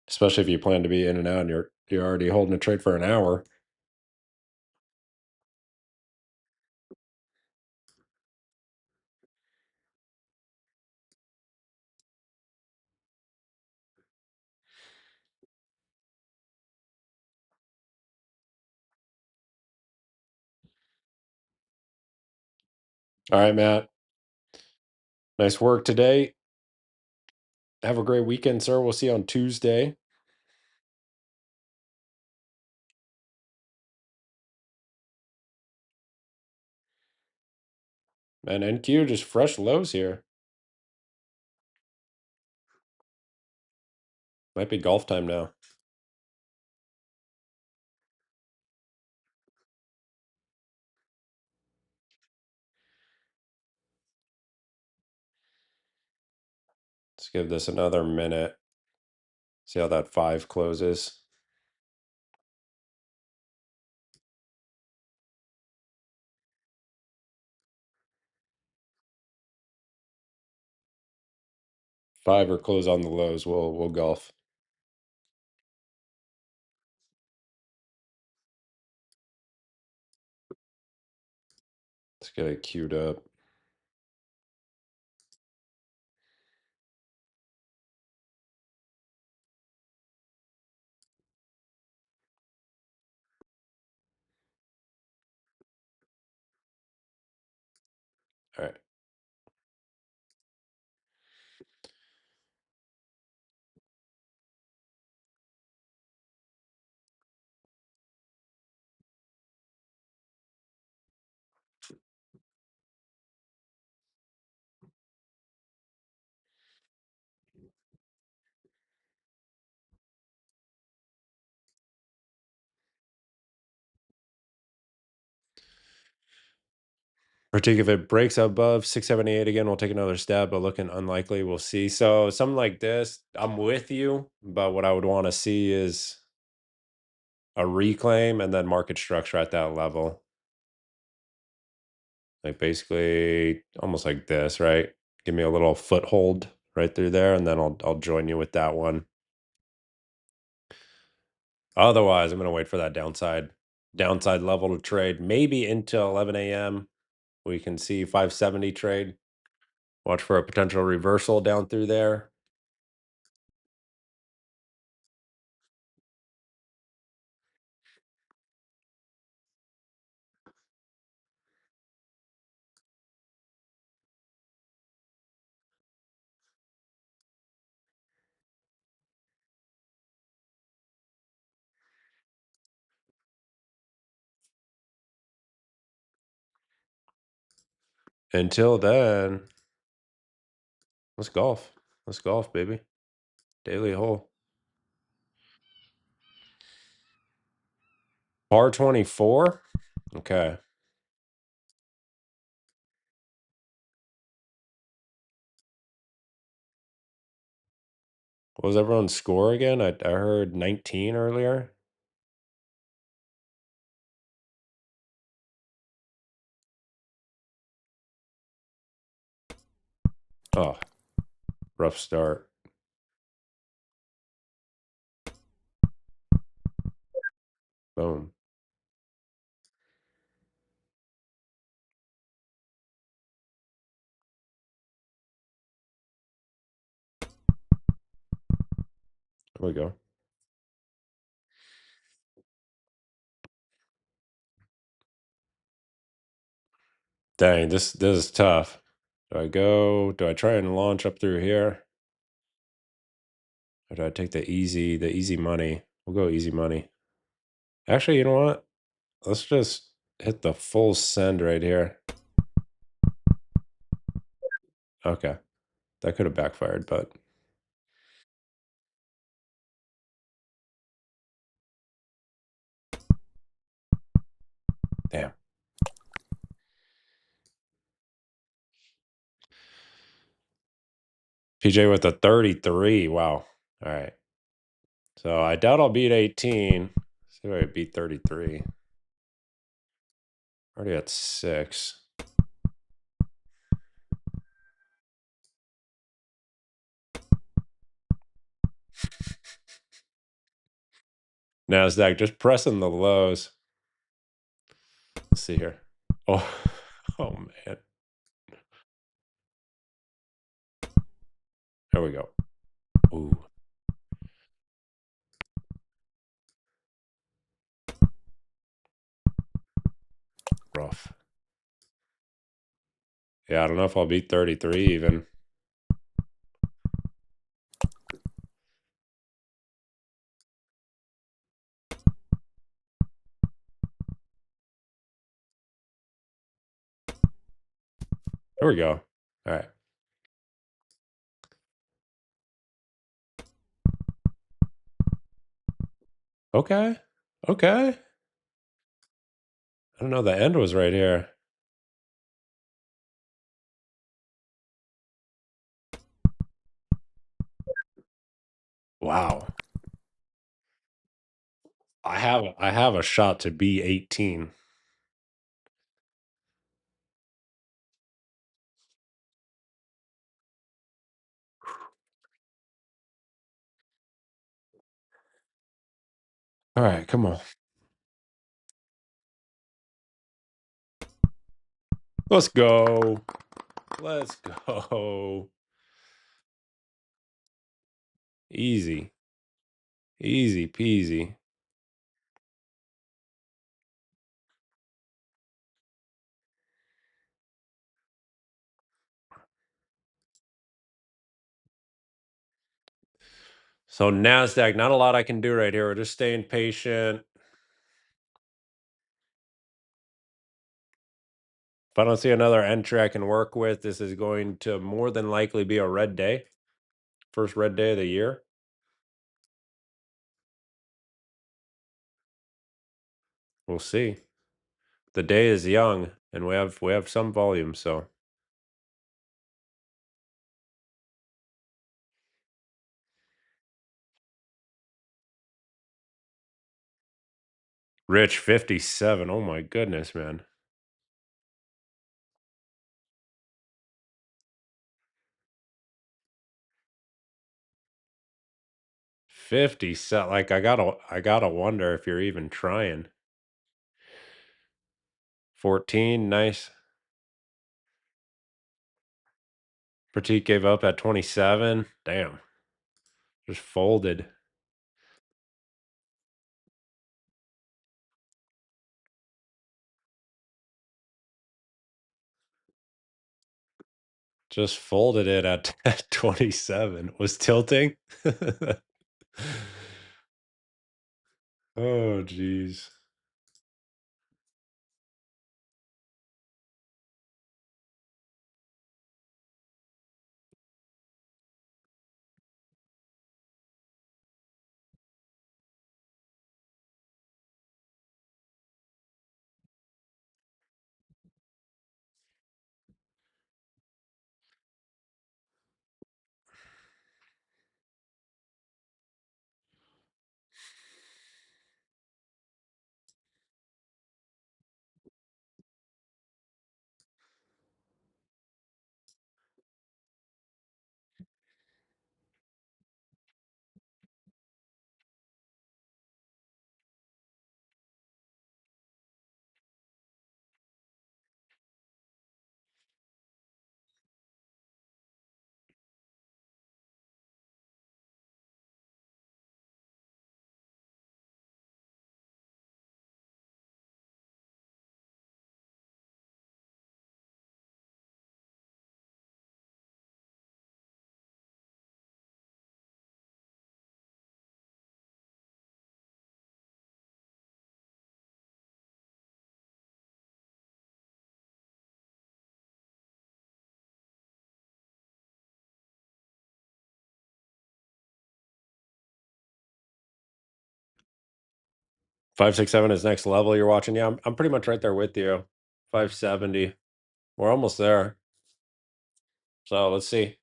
especially if you plan to be in and out and you're already holding a trade for an hour. All right, Matt. Nice work today. Have a great weekend, sir. We'll see you on Tuesday. And NQ just fresh lows here. Might be golf time now. Let's give this another minute. See how that 5 closes. Five or close on the lows. We'll golf. Let's get it queued up. All right. Particularly if it breaks above 678 again, we'll take another stab, but looking unlikely. We'll see. So something like this, I'm with you, but what I would want to see is a reclaim and then market structure at that level. Like basically almost like this, right? Give me a little foothold right through there, and then I'll join you with that one. Otherwise, I'm gonna wait for that downside level to trade. Maybe into 11 a.m. We can see 570 trade. Watch for a potential reversal down through there. Until then, let's golf. Let's golf, baby. Daily hole. Par 24. Okay. What was everyone's score again? I heard 19 earlier. Oh, rough start. Boom. There we go. Dang, this is tough. Do I try and launch up through here? Or do I take the easy money? We'll go easy money. Actually, you know what? Let's just hit the full send right here. Okay. That could have backfired, but damn. PJ with a 33. Wow. All right. So I doubt I'll beat 18. See if I beat 33. Already at 6. NASDAQ just pressing the lows. Let's see here. Oh, oh man. There we go. Ooh, rough. Yeah, I don't know if I'll beat 33 even. There we go. All right. Okay. Okay. I don't know. The end was right here. Wow. I have a shot to be 18. All right, come on. Let's go. Let's go. Easy. Easy peasy. So NASDAQ, not a lot I can do right here. We're just staying patient. If I don't see another entry I can work with, this is going to more than likely be a red day. First red day of the year. We'll see. The day is young and we have some volume, so Rich 57. Oh my goodness, man. 57. Like I gotta wonder if you're even trying. 14, nice. Pratik gave up at 27. Damn. Just folded. Just folded it at, at 27. Was tilting. Oh, geez. 567 is next level you're watching. Yeah, I'm pretty much right there with you. 570. We're almost there. So let's see.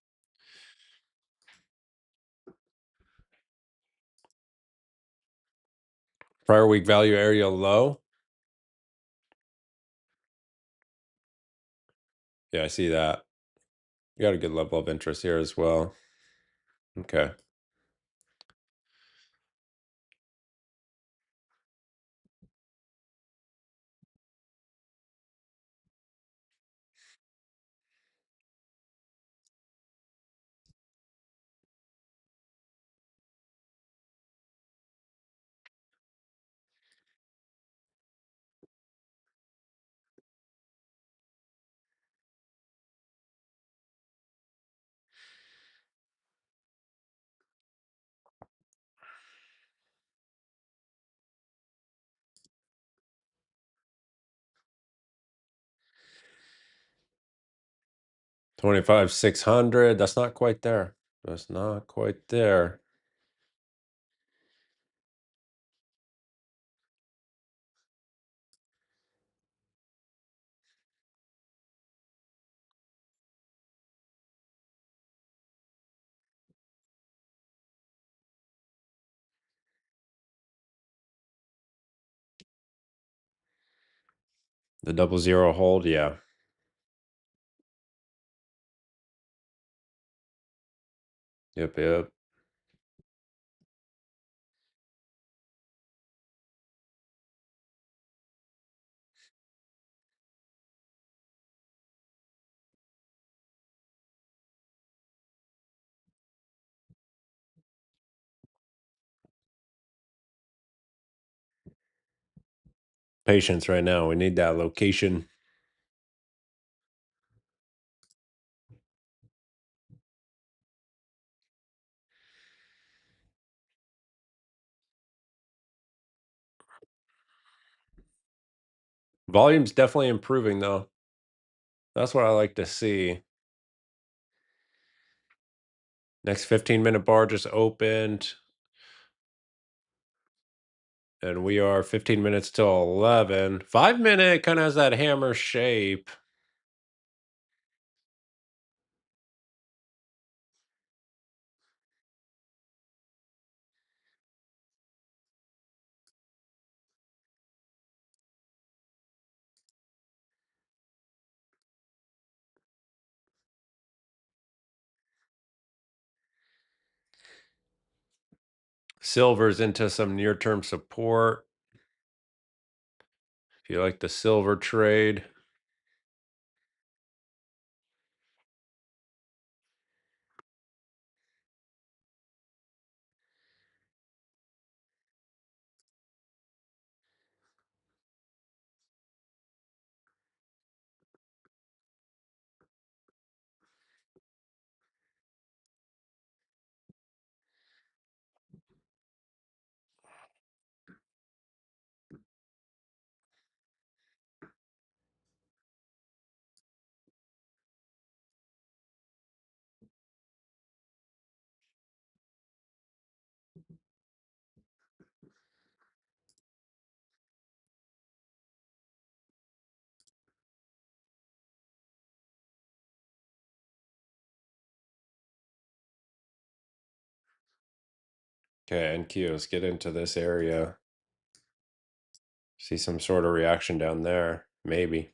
Prior week value area low. Yeah, I see that. You got a good level of interest here as well. Okay. $25,600. That's not quite there. That's not quite there. The 00 hold, yeah. Yep. Patience right now. We need that location. Volume's definitely improving though. That's what I like to see. Next 15-minute bar just opened. And we are 15 minutes till 11. 5-minute kind of has that hammer shape. Silver's into some near-term support. If you like the silver trade. Okay, NQ, let's get into this area. See some sort of reaction down there. Maybe.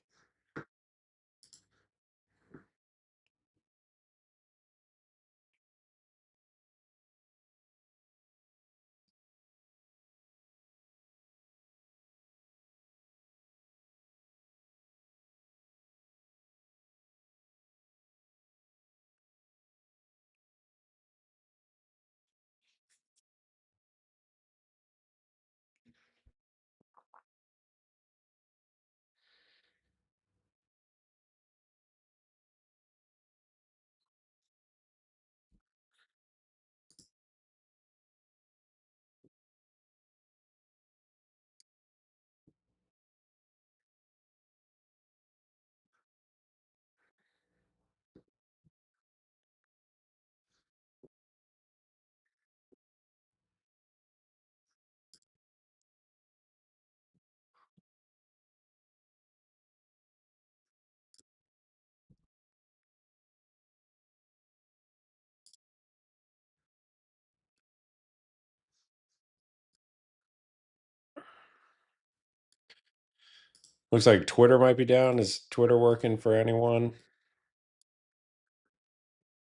Looks like Twitter might be down. Is Twitter working for anyone?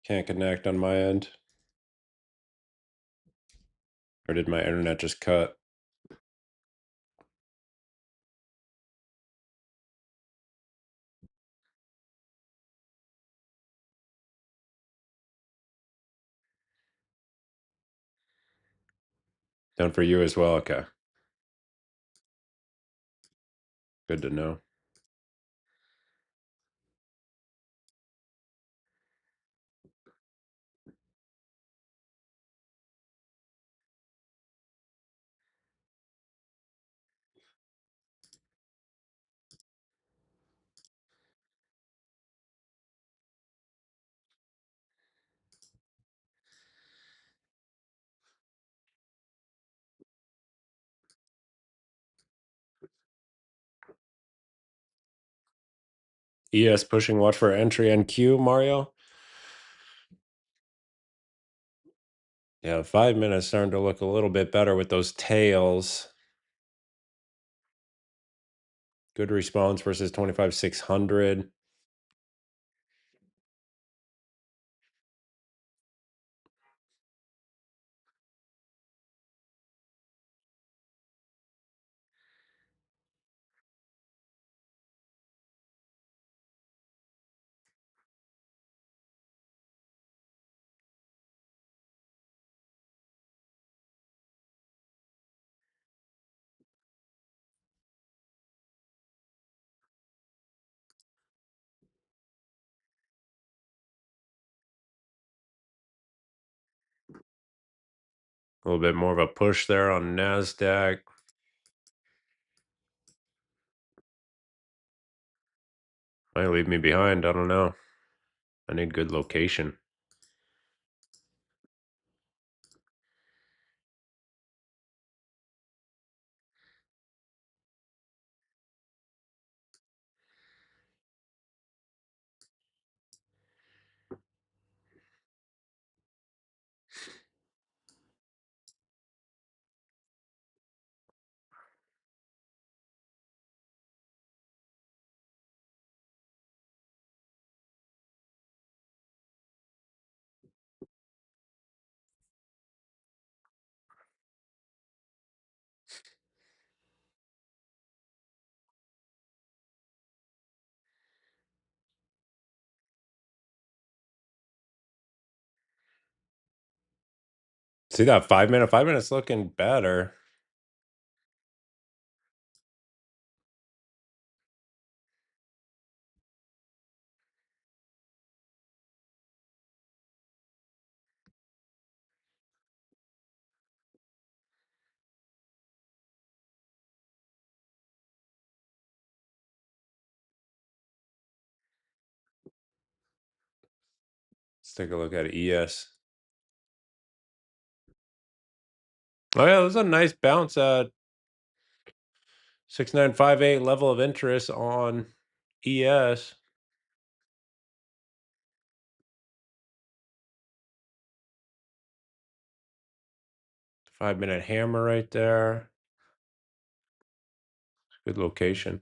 Can't connect on my end. Or did my internet just cut? Done for you as well? Okay. Good to know. ES pushing watch for entry and Q, Mario. Yeah, 5 minutes starting to look a little bit better with those tails. Good response versus 25,600. A little bit more of a push there on NASDAQ. Might leave me behind. I don't know. I need good location. See that 5 minute? 5 minutes looking better. Let's take a look at ES. Oh yeah, there's a nice bounce at 6958 level of interest on ES. 5 minute hammer right there. Good location.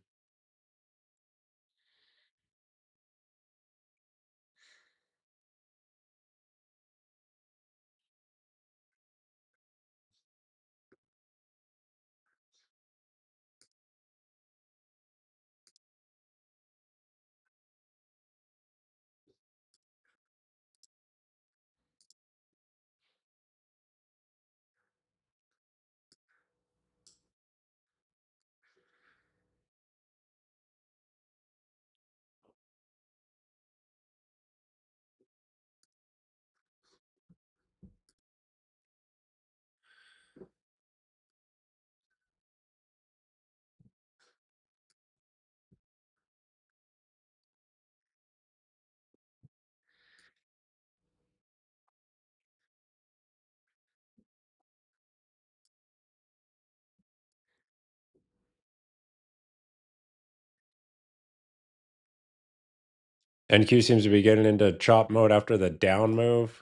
NQ seems to be getting into chop mode after the down move.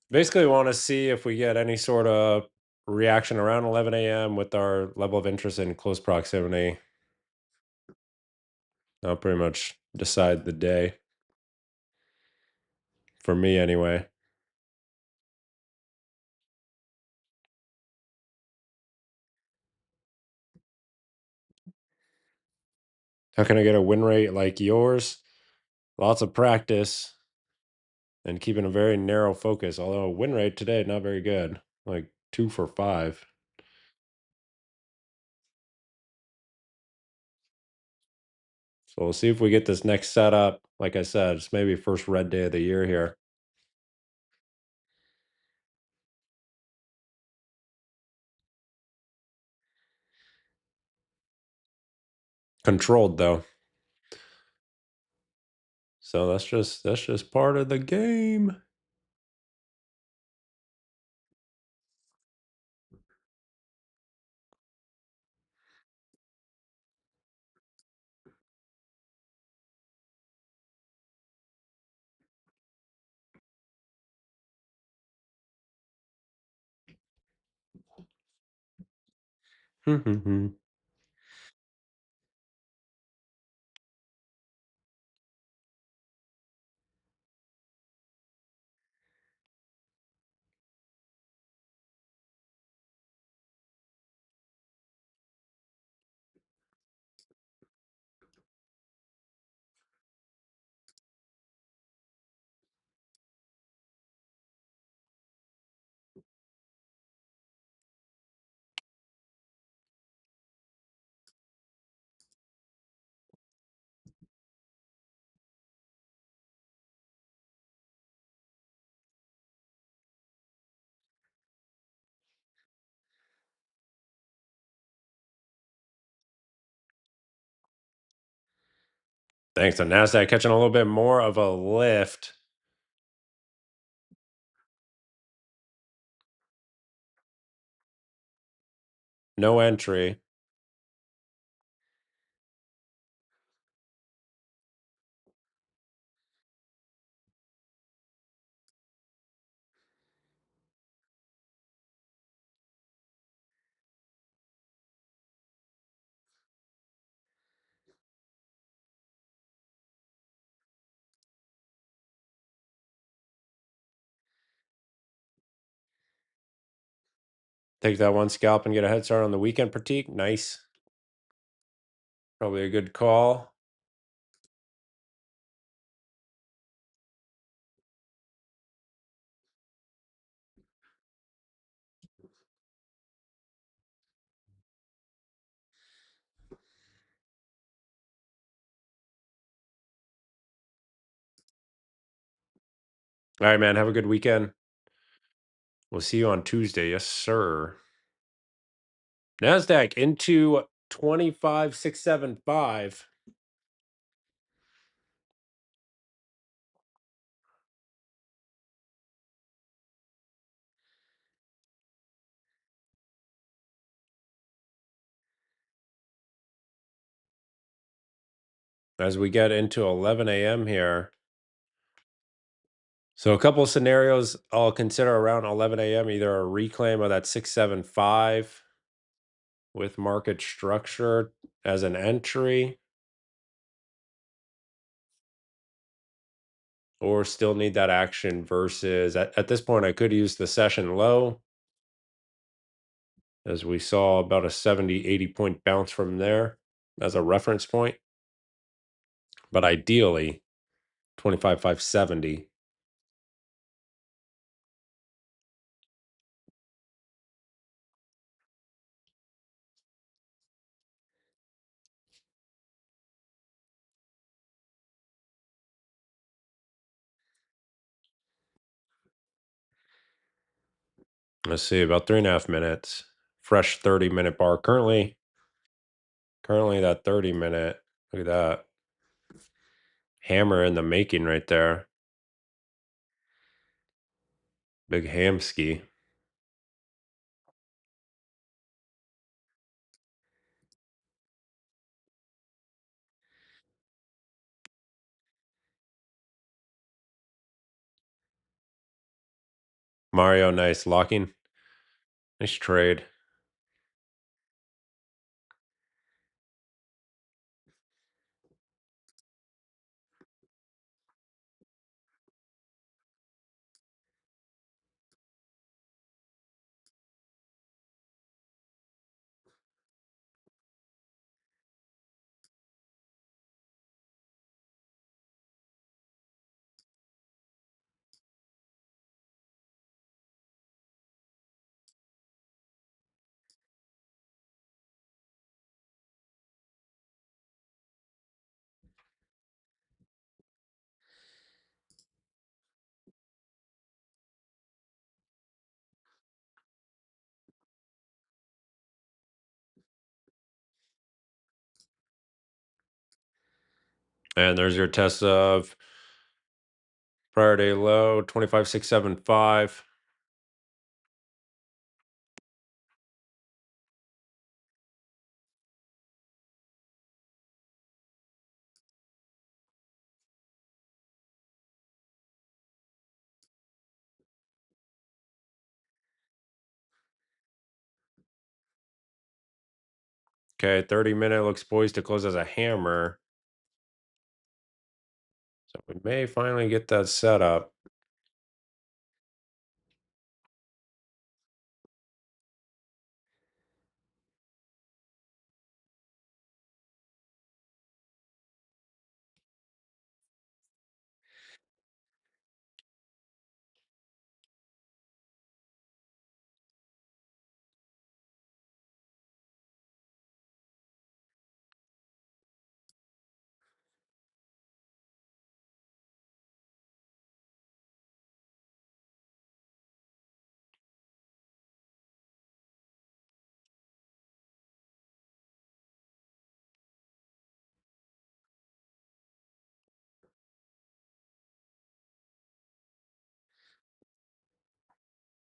Basically, want to see if we get any sort of reaction around 11 a.m. with our level of interest in close proximity. That'll pretty much decide the day for me, anyway. How can I get a win rate like yours? Lots of practice and keeping a very narrow focus. Although win rate today not very good, like 2 for 5. So we'll see if we get this next setup. Like I said, it's maybe first red day of the year here. Controlled though. So that's just part of the game. Thanks to Nasdaq catching a little bit more of a lift. No entry. Take that one scalp and get a head start on the weekend critique. Nice. Probably a good call. All right, man. Have a good weekend. We'll see you on Tuesday. Yes, sir. Nasdaq into 25,675. As we get into 11 a.m. here. So a couple of scenarios I'll consider around 11 a.m. Either a reclaim of that 675 with market structure as an entry, or still need that action versus at this point I could use the session low, as we saw about a 70-80 point bounce from there as a reference point. But ideally 25,570. Let's see, about 3.5 minutes. Fresh 30-minute bar. Currently that 30-minute. Look at that. Hammer in the making right there. Big hamski. Mario, nice. Locking Nice trade. And there's your test of prior day low, 25,675. Okay, 30-minute looks poised to close as a hammer. So we may finally get that set up.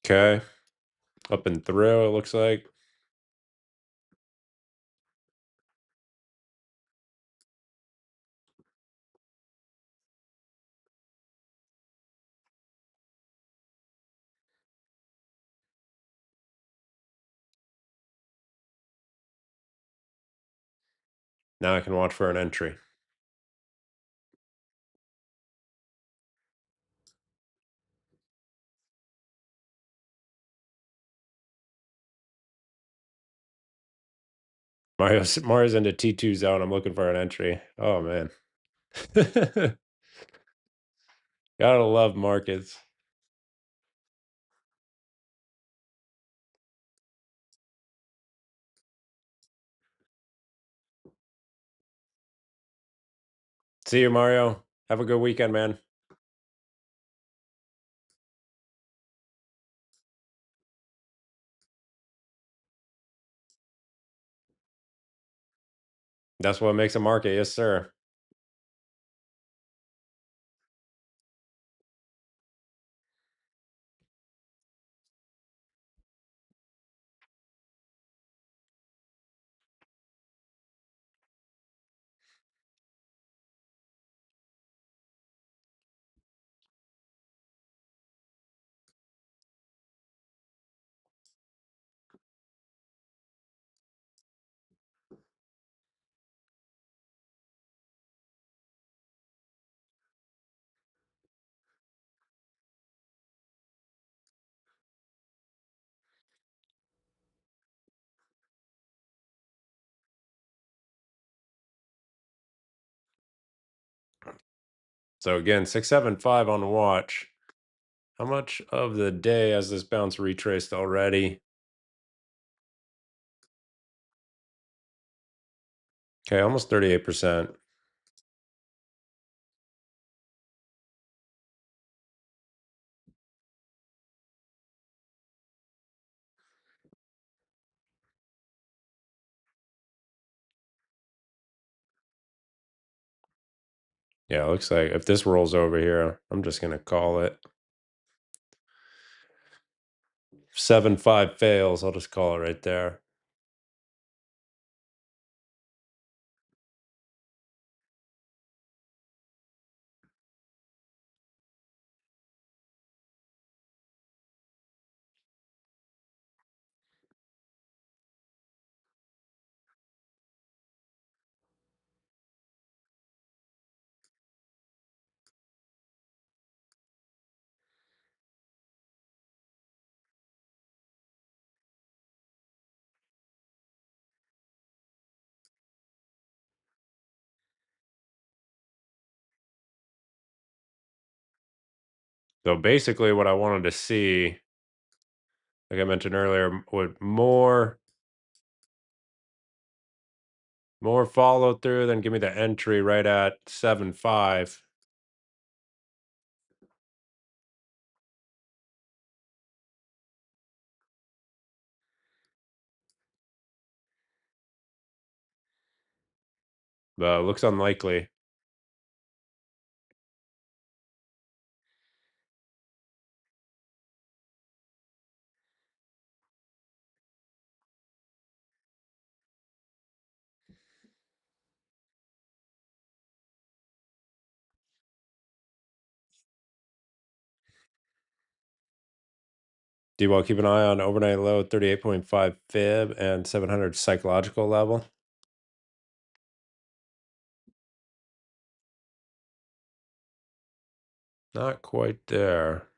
Okay, up and through, it looks like. Now I can watch for an entry. Mario's into T2 zone. I'm looking for an entry. Oh man. Gotta love markets. See you, Mario. Have a good weekend, man. That's what makes a market. Yes, sir. So again, 675 on the watch. How much of the day has this bounce retraced already? Okay, almost 38%. Yeah, it looks like if this rolls over here, I'm just gonna call it. 7-5 fails. I'll just call it right there. So basically what I wanted to see, like I mentioned earlier, would more follow through, then give me the entry right at 7.5. But looks unlikely. Do you want to keep an eye on overnight low 38.5 fib and 700 psychological level? Not quite there.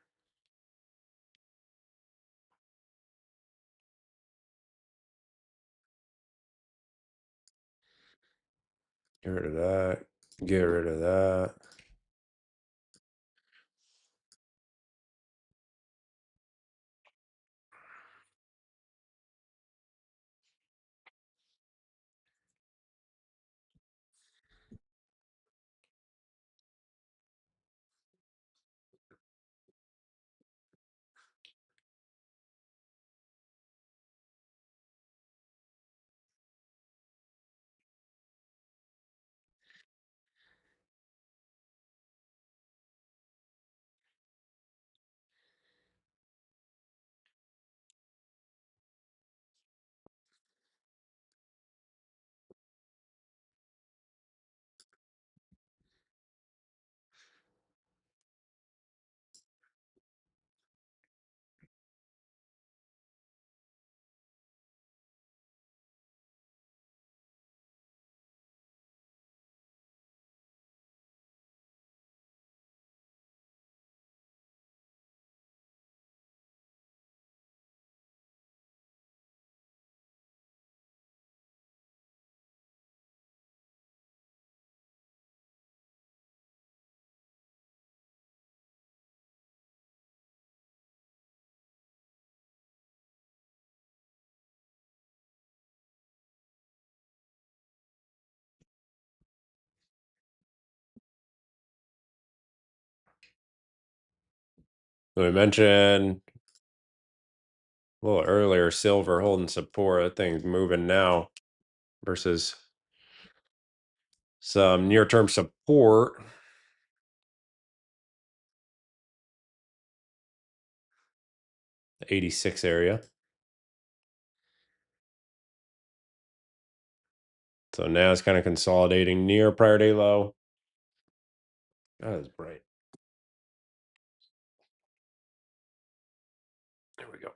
Get rid of that. Get rid of that. We mentioned a little earlier silver holding support. That thing's moving now versus some near term support. 86 area. So now it's kind of consolidating near prior day low. That is bright. There we go.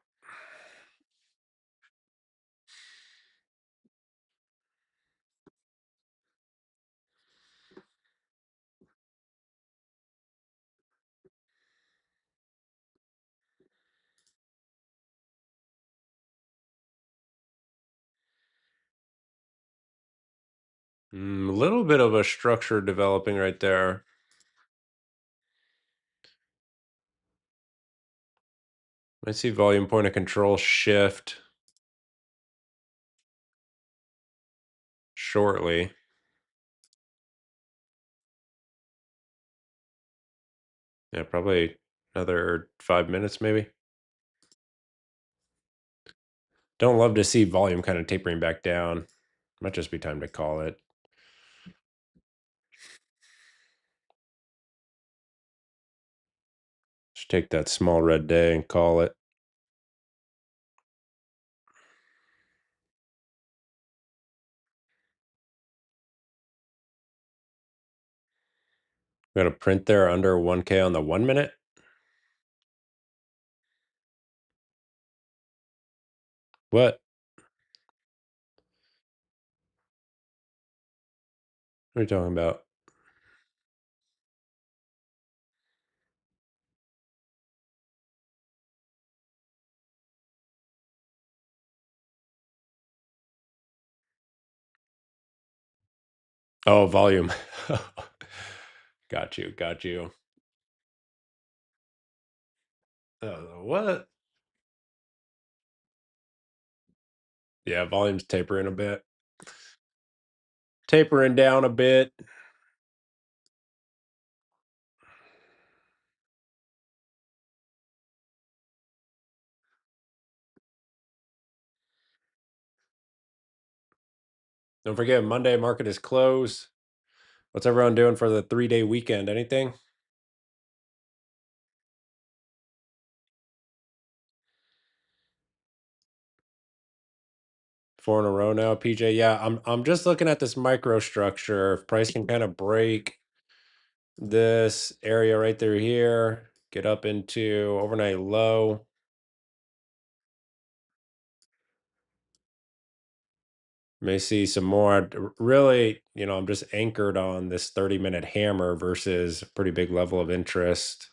A little bit of a structure developing right there. I see volume point of control shift shortly. Yeah, probably another 5 minutes, maybe. Don't love to see volume kind of tapering back down. Might just be time to call it. Just take that small red day and call it. Got a print there under 1K on the 1 minute. What? What are you talking about? Oh, volume. Got you. Got you. What? Yeah, volume's tapering a bit. Tapering down a bit. Don't forget Monday market is closed. What's everyone doing for the 3-day weekend? Anything? 4 in a row now, PJ. Yeah, I'm just looking at this microstructure. If price can kind of break this area right through here, get up into overnight low. May see some more. Really, I'm just anchored on this 30-minute hammer versus a pretty big level of interest.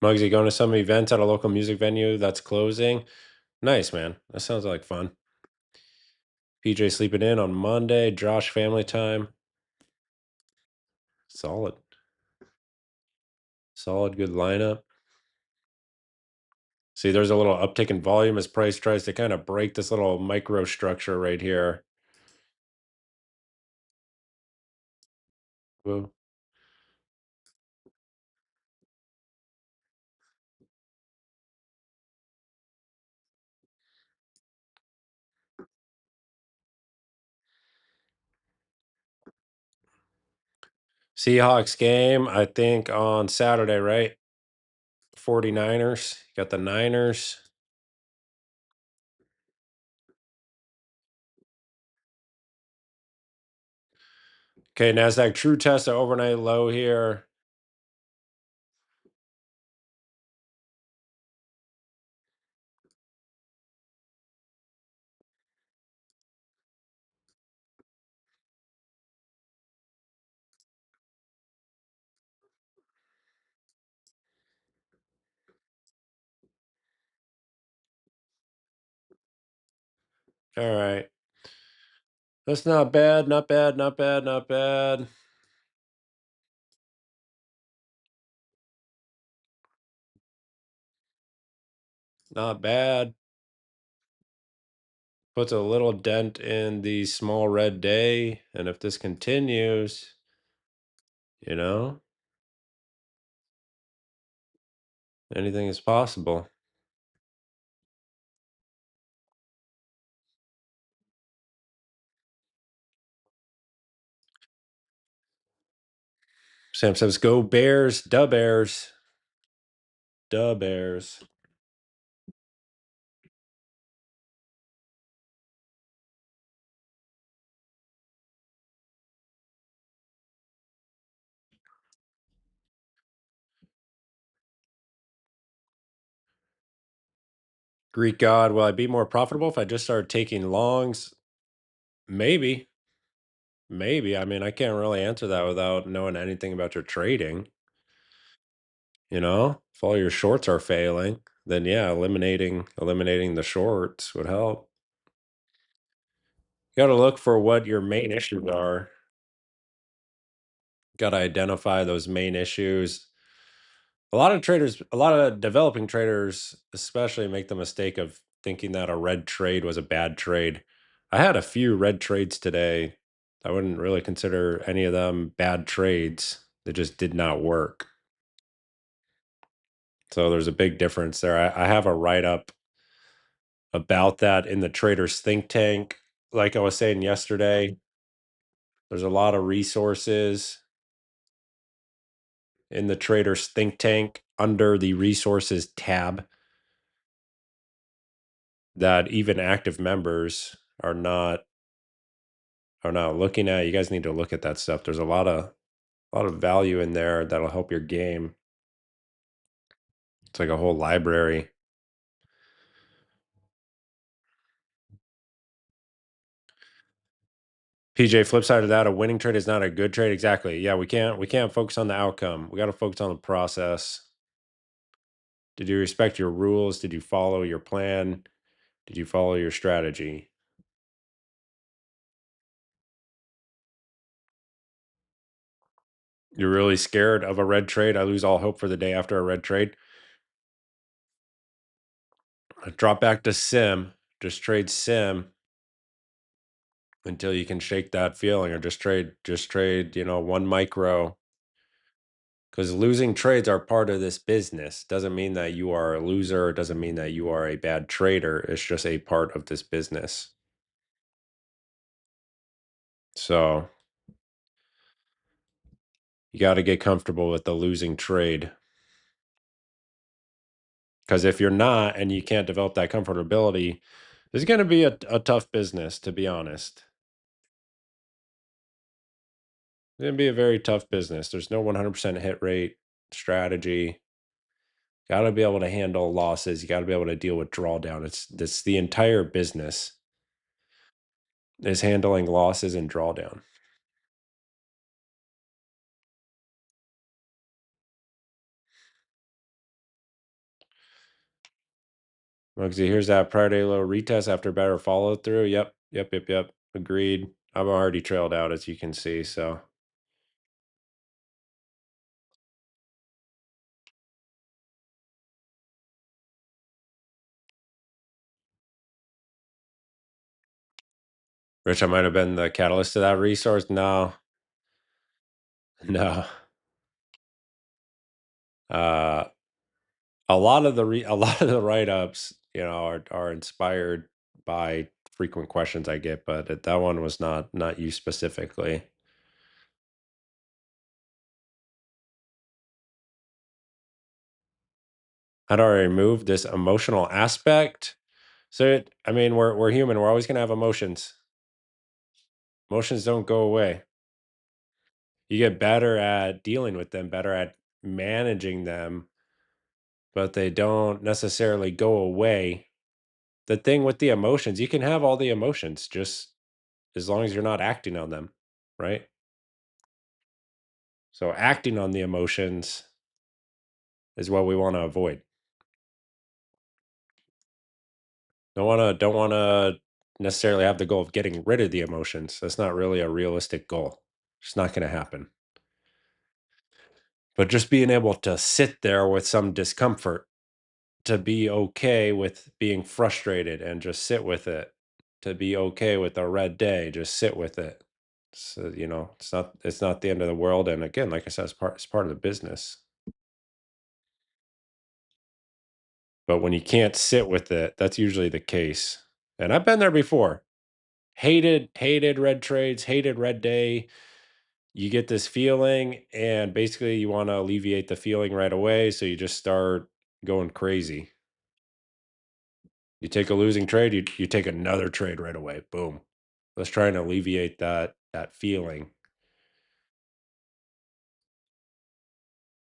Muggsy, going to some events at a local music venue that's closing. Nice, man. That sounds like fun. PJ sleeping in on Monday. Josh family time. Solid. Solid, good lineup. See, there's a little uptick in volume as price tries to kind of break this little microstructure right here. Whoa. Seahawks game, I think on Saturday, right? 49ers. You got the Niners. Okay, NASDAQ true test at overnight low here. All right. That's not bad, not bad, not bad, not bad. Not bad. Puts a little dent in the small red day. And if this continues, you know, anything is possible. Sam says, go Bears, da Bears, da Bears. Greek God, will I be more profitable if I just start taking longs? Maybe. Maybe. I mean, I can't really answer that without knowing anything about your trading. If all your shorts are failing, then yeah, eliminating the shorts would help. You got to look for what your main issues are. Got to identify those main issues. A lot of developing traders, especially, make the mistake of thinking that a red trade was a bad trade. I had a few red trades today. I wouldn't really consider any of them bad trades. They just did not work. So there's a big difference there. I have a write up about that in the traders think tank. Like I was saying yesterday, there's a lot of resources in the traders think tank under the resources tab that even active members are not looking at. You guys need to look at that stuff. There's a lot of value in there that'll help your game. It's like a whole library. PJ, flip side of that, a winning trade is not a good trade. Exactly. Yeah, we can't focus on the outcome. We got to focus on the process. Did you respect your rules? Did you follow your plan? Did you follow your strategy? You're really scared of a red trade. I lose all hope for the day after a red trade. Drop back to sim. Just trade sim until you can shake that feeling, or just trade, one micro. Because losing trades are part of this business. Doesn't mean that you are a loser. It doesn't mean that you are a bad trader. It's just a part of this business. So you got to get comfortable with the losing trade. Because if you're not and you can't develop that comfortability, it's going to be a tough business, to be honest. It's going to be a very tough business. There's no 100% hit rate strategy. Got to be able to handle losses. You got to be able to deal with drawdown. It's the entire business is handling losses and drawdown. Mugsy, here's that prior day low retest after better follow through. Yep, yep, yep, yep. Agreed. I'm already trailed out, as you can see. So Rich, I might have been the catalyst to that resource. No, no. Uh, a lot of the write ups, are inspired by frequent questions I get, but that one was not you specifically. How do I remove this emotional aspect? So, I mean, we're human. We're always gonna have emotions. Emotions don't go away. You get better at dealing with them, better at managing them, but they don't necessarily go away. The thing with the emotions, you can have all the emotions just as long as you're not acting on them, right? So acting on the emotions is what we want to avoid. Don't want to necessarily have the goal of getting rid of the emotions. That's not really a realistic goal. It's not going to happen. But just being able to sit there with some discomfort, to be okay with being frustrated and just sit with it, to be okay with a red day, just sit with it. So, it's not the end of the world. And again, like I said, it's part of the business. But when you can't sit with it, that's usually the case. And I've been there before. Hated red trades, hated red day. You get this feeling, and basically you want to alleviate the feeling right away. So you just start going crazy. You take a losing trade, you take another trade right away. Boom. Let's try and alleviate that feeling.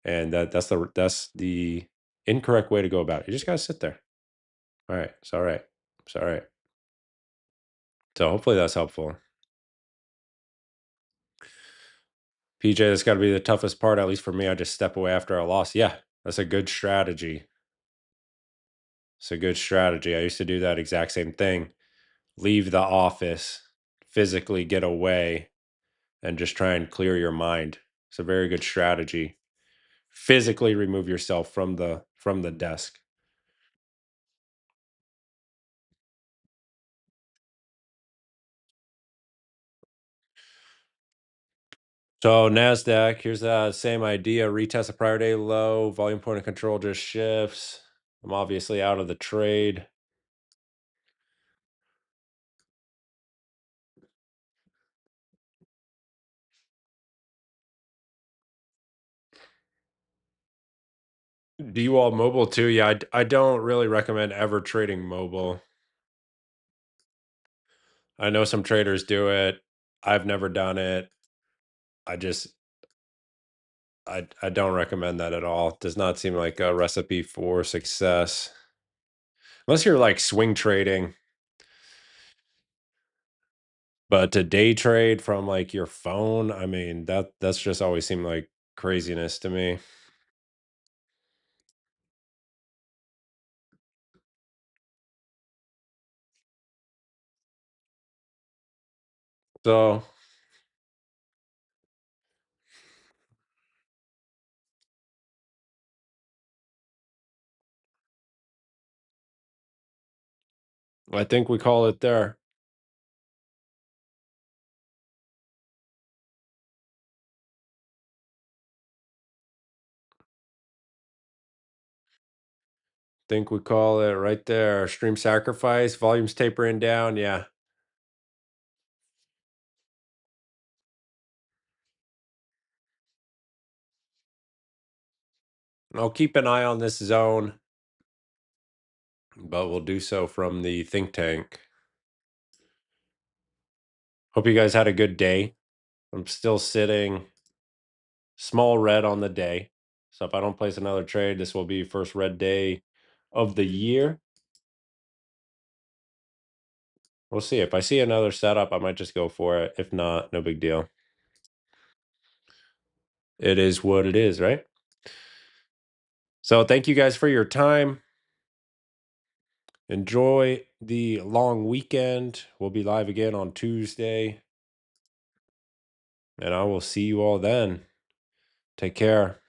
And that's the incorrect way to go about it. You just gotta sit there. All right, it's all right. It's all right. So hopefully that's helpful. PJ, that's got to be the toughest part, at least for me. I just step away after a loss. Yeah, that's a good strategy. It's a good strategy. I used to do that exact same thing. Leave the office, physically get away, and just try and clear your mind. It's a very good strategy. Physically remove yourself from the desk. So Nasdaq, here's the same idea. Retest a prior day low. Volume point of control just shifts. I'm obviously out of the trade. Do you all mobile too? Yeah, I don't really recommend ever trading mobile. I know some traders do it. I've never done it. I just I don't recommend that at all. Does not seem like a recipe for success. Unless you're like swing trading. But to day trade from like your phone, I mean, that's just always seemed like craziness to me. So I think we call it there. Think we call it right there. Stream sacrifice, volumes tapering down. Yeah. I'll keep an eye on this zone, but we'll do so from the think tank. Hope you guys had a good day. I'm still sitting small red on the day. So if I don't place another trade, this will be first red day of the year. We'll see. If I see another setup, I might just go for it. If not, no big deal. It is what it is, right? So thank you guys for your time. Enjoy the long weekend. We'll be live again on Tuesday, and I will see you all then. Take care.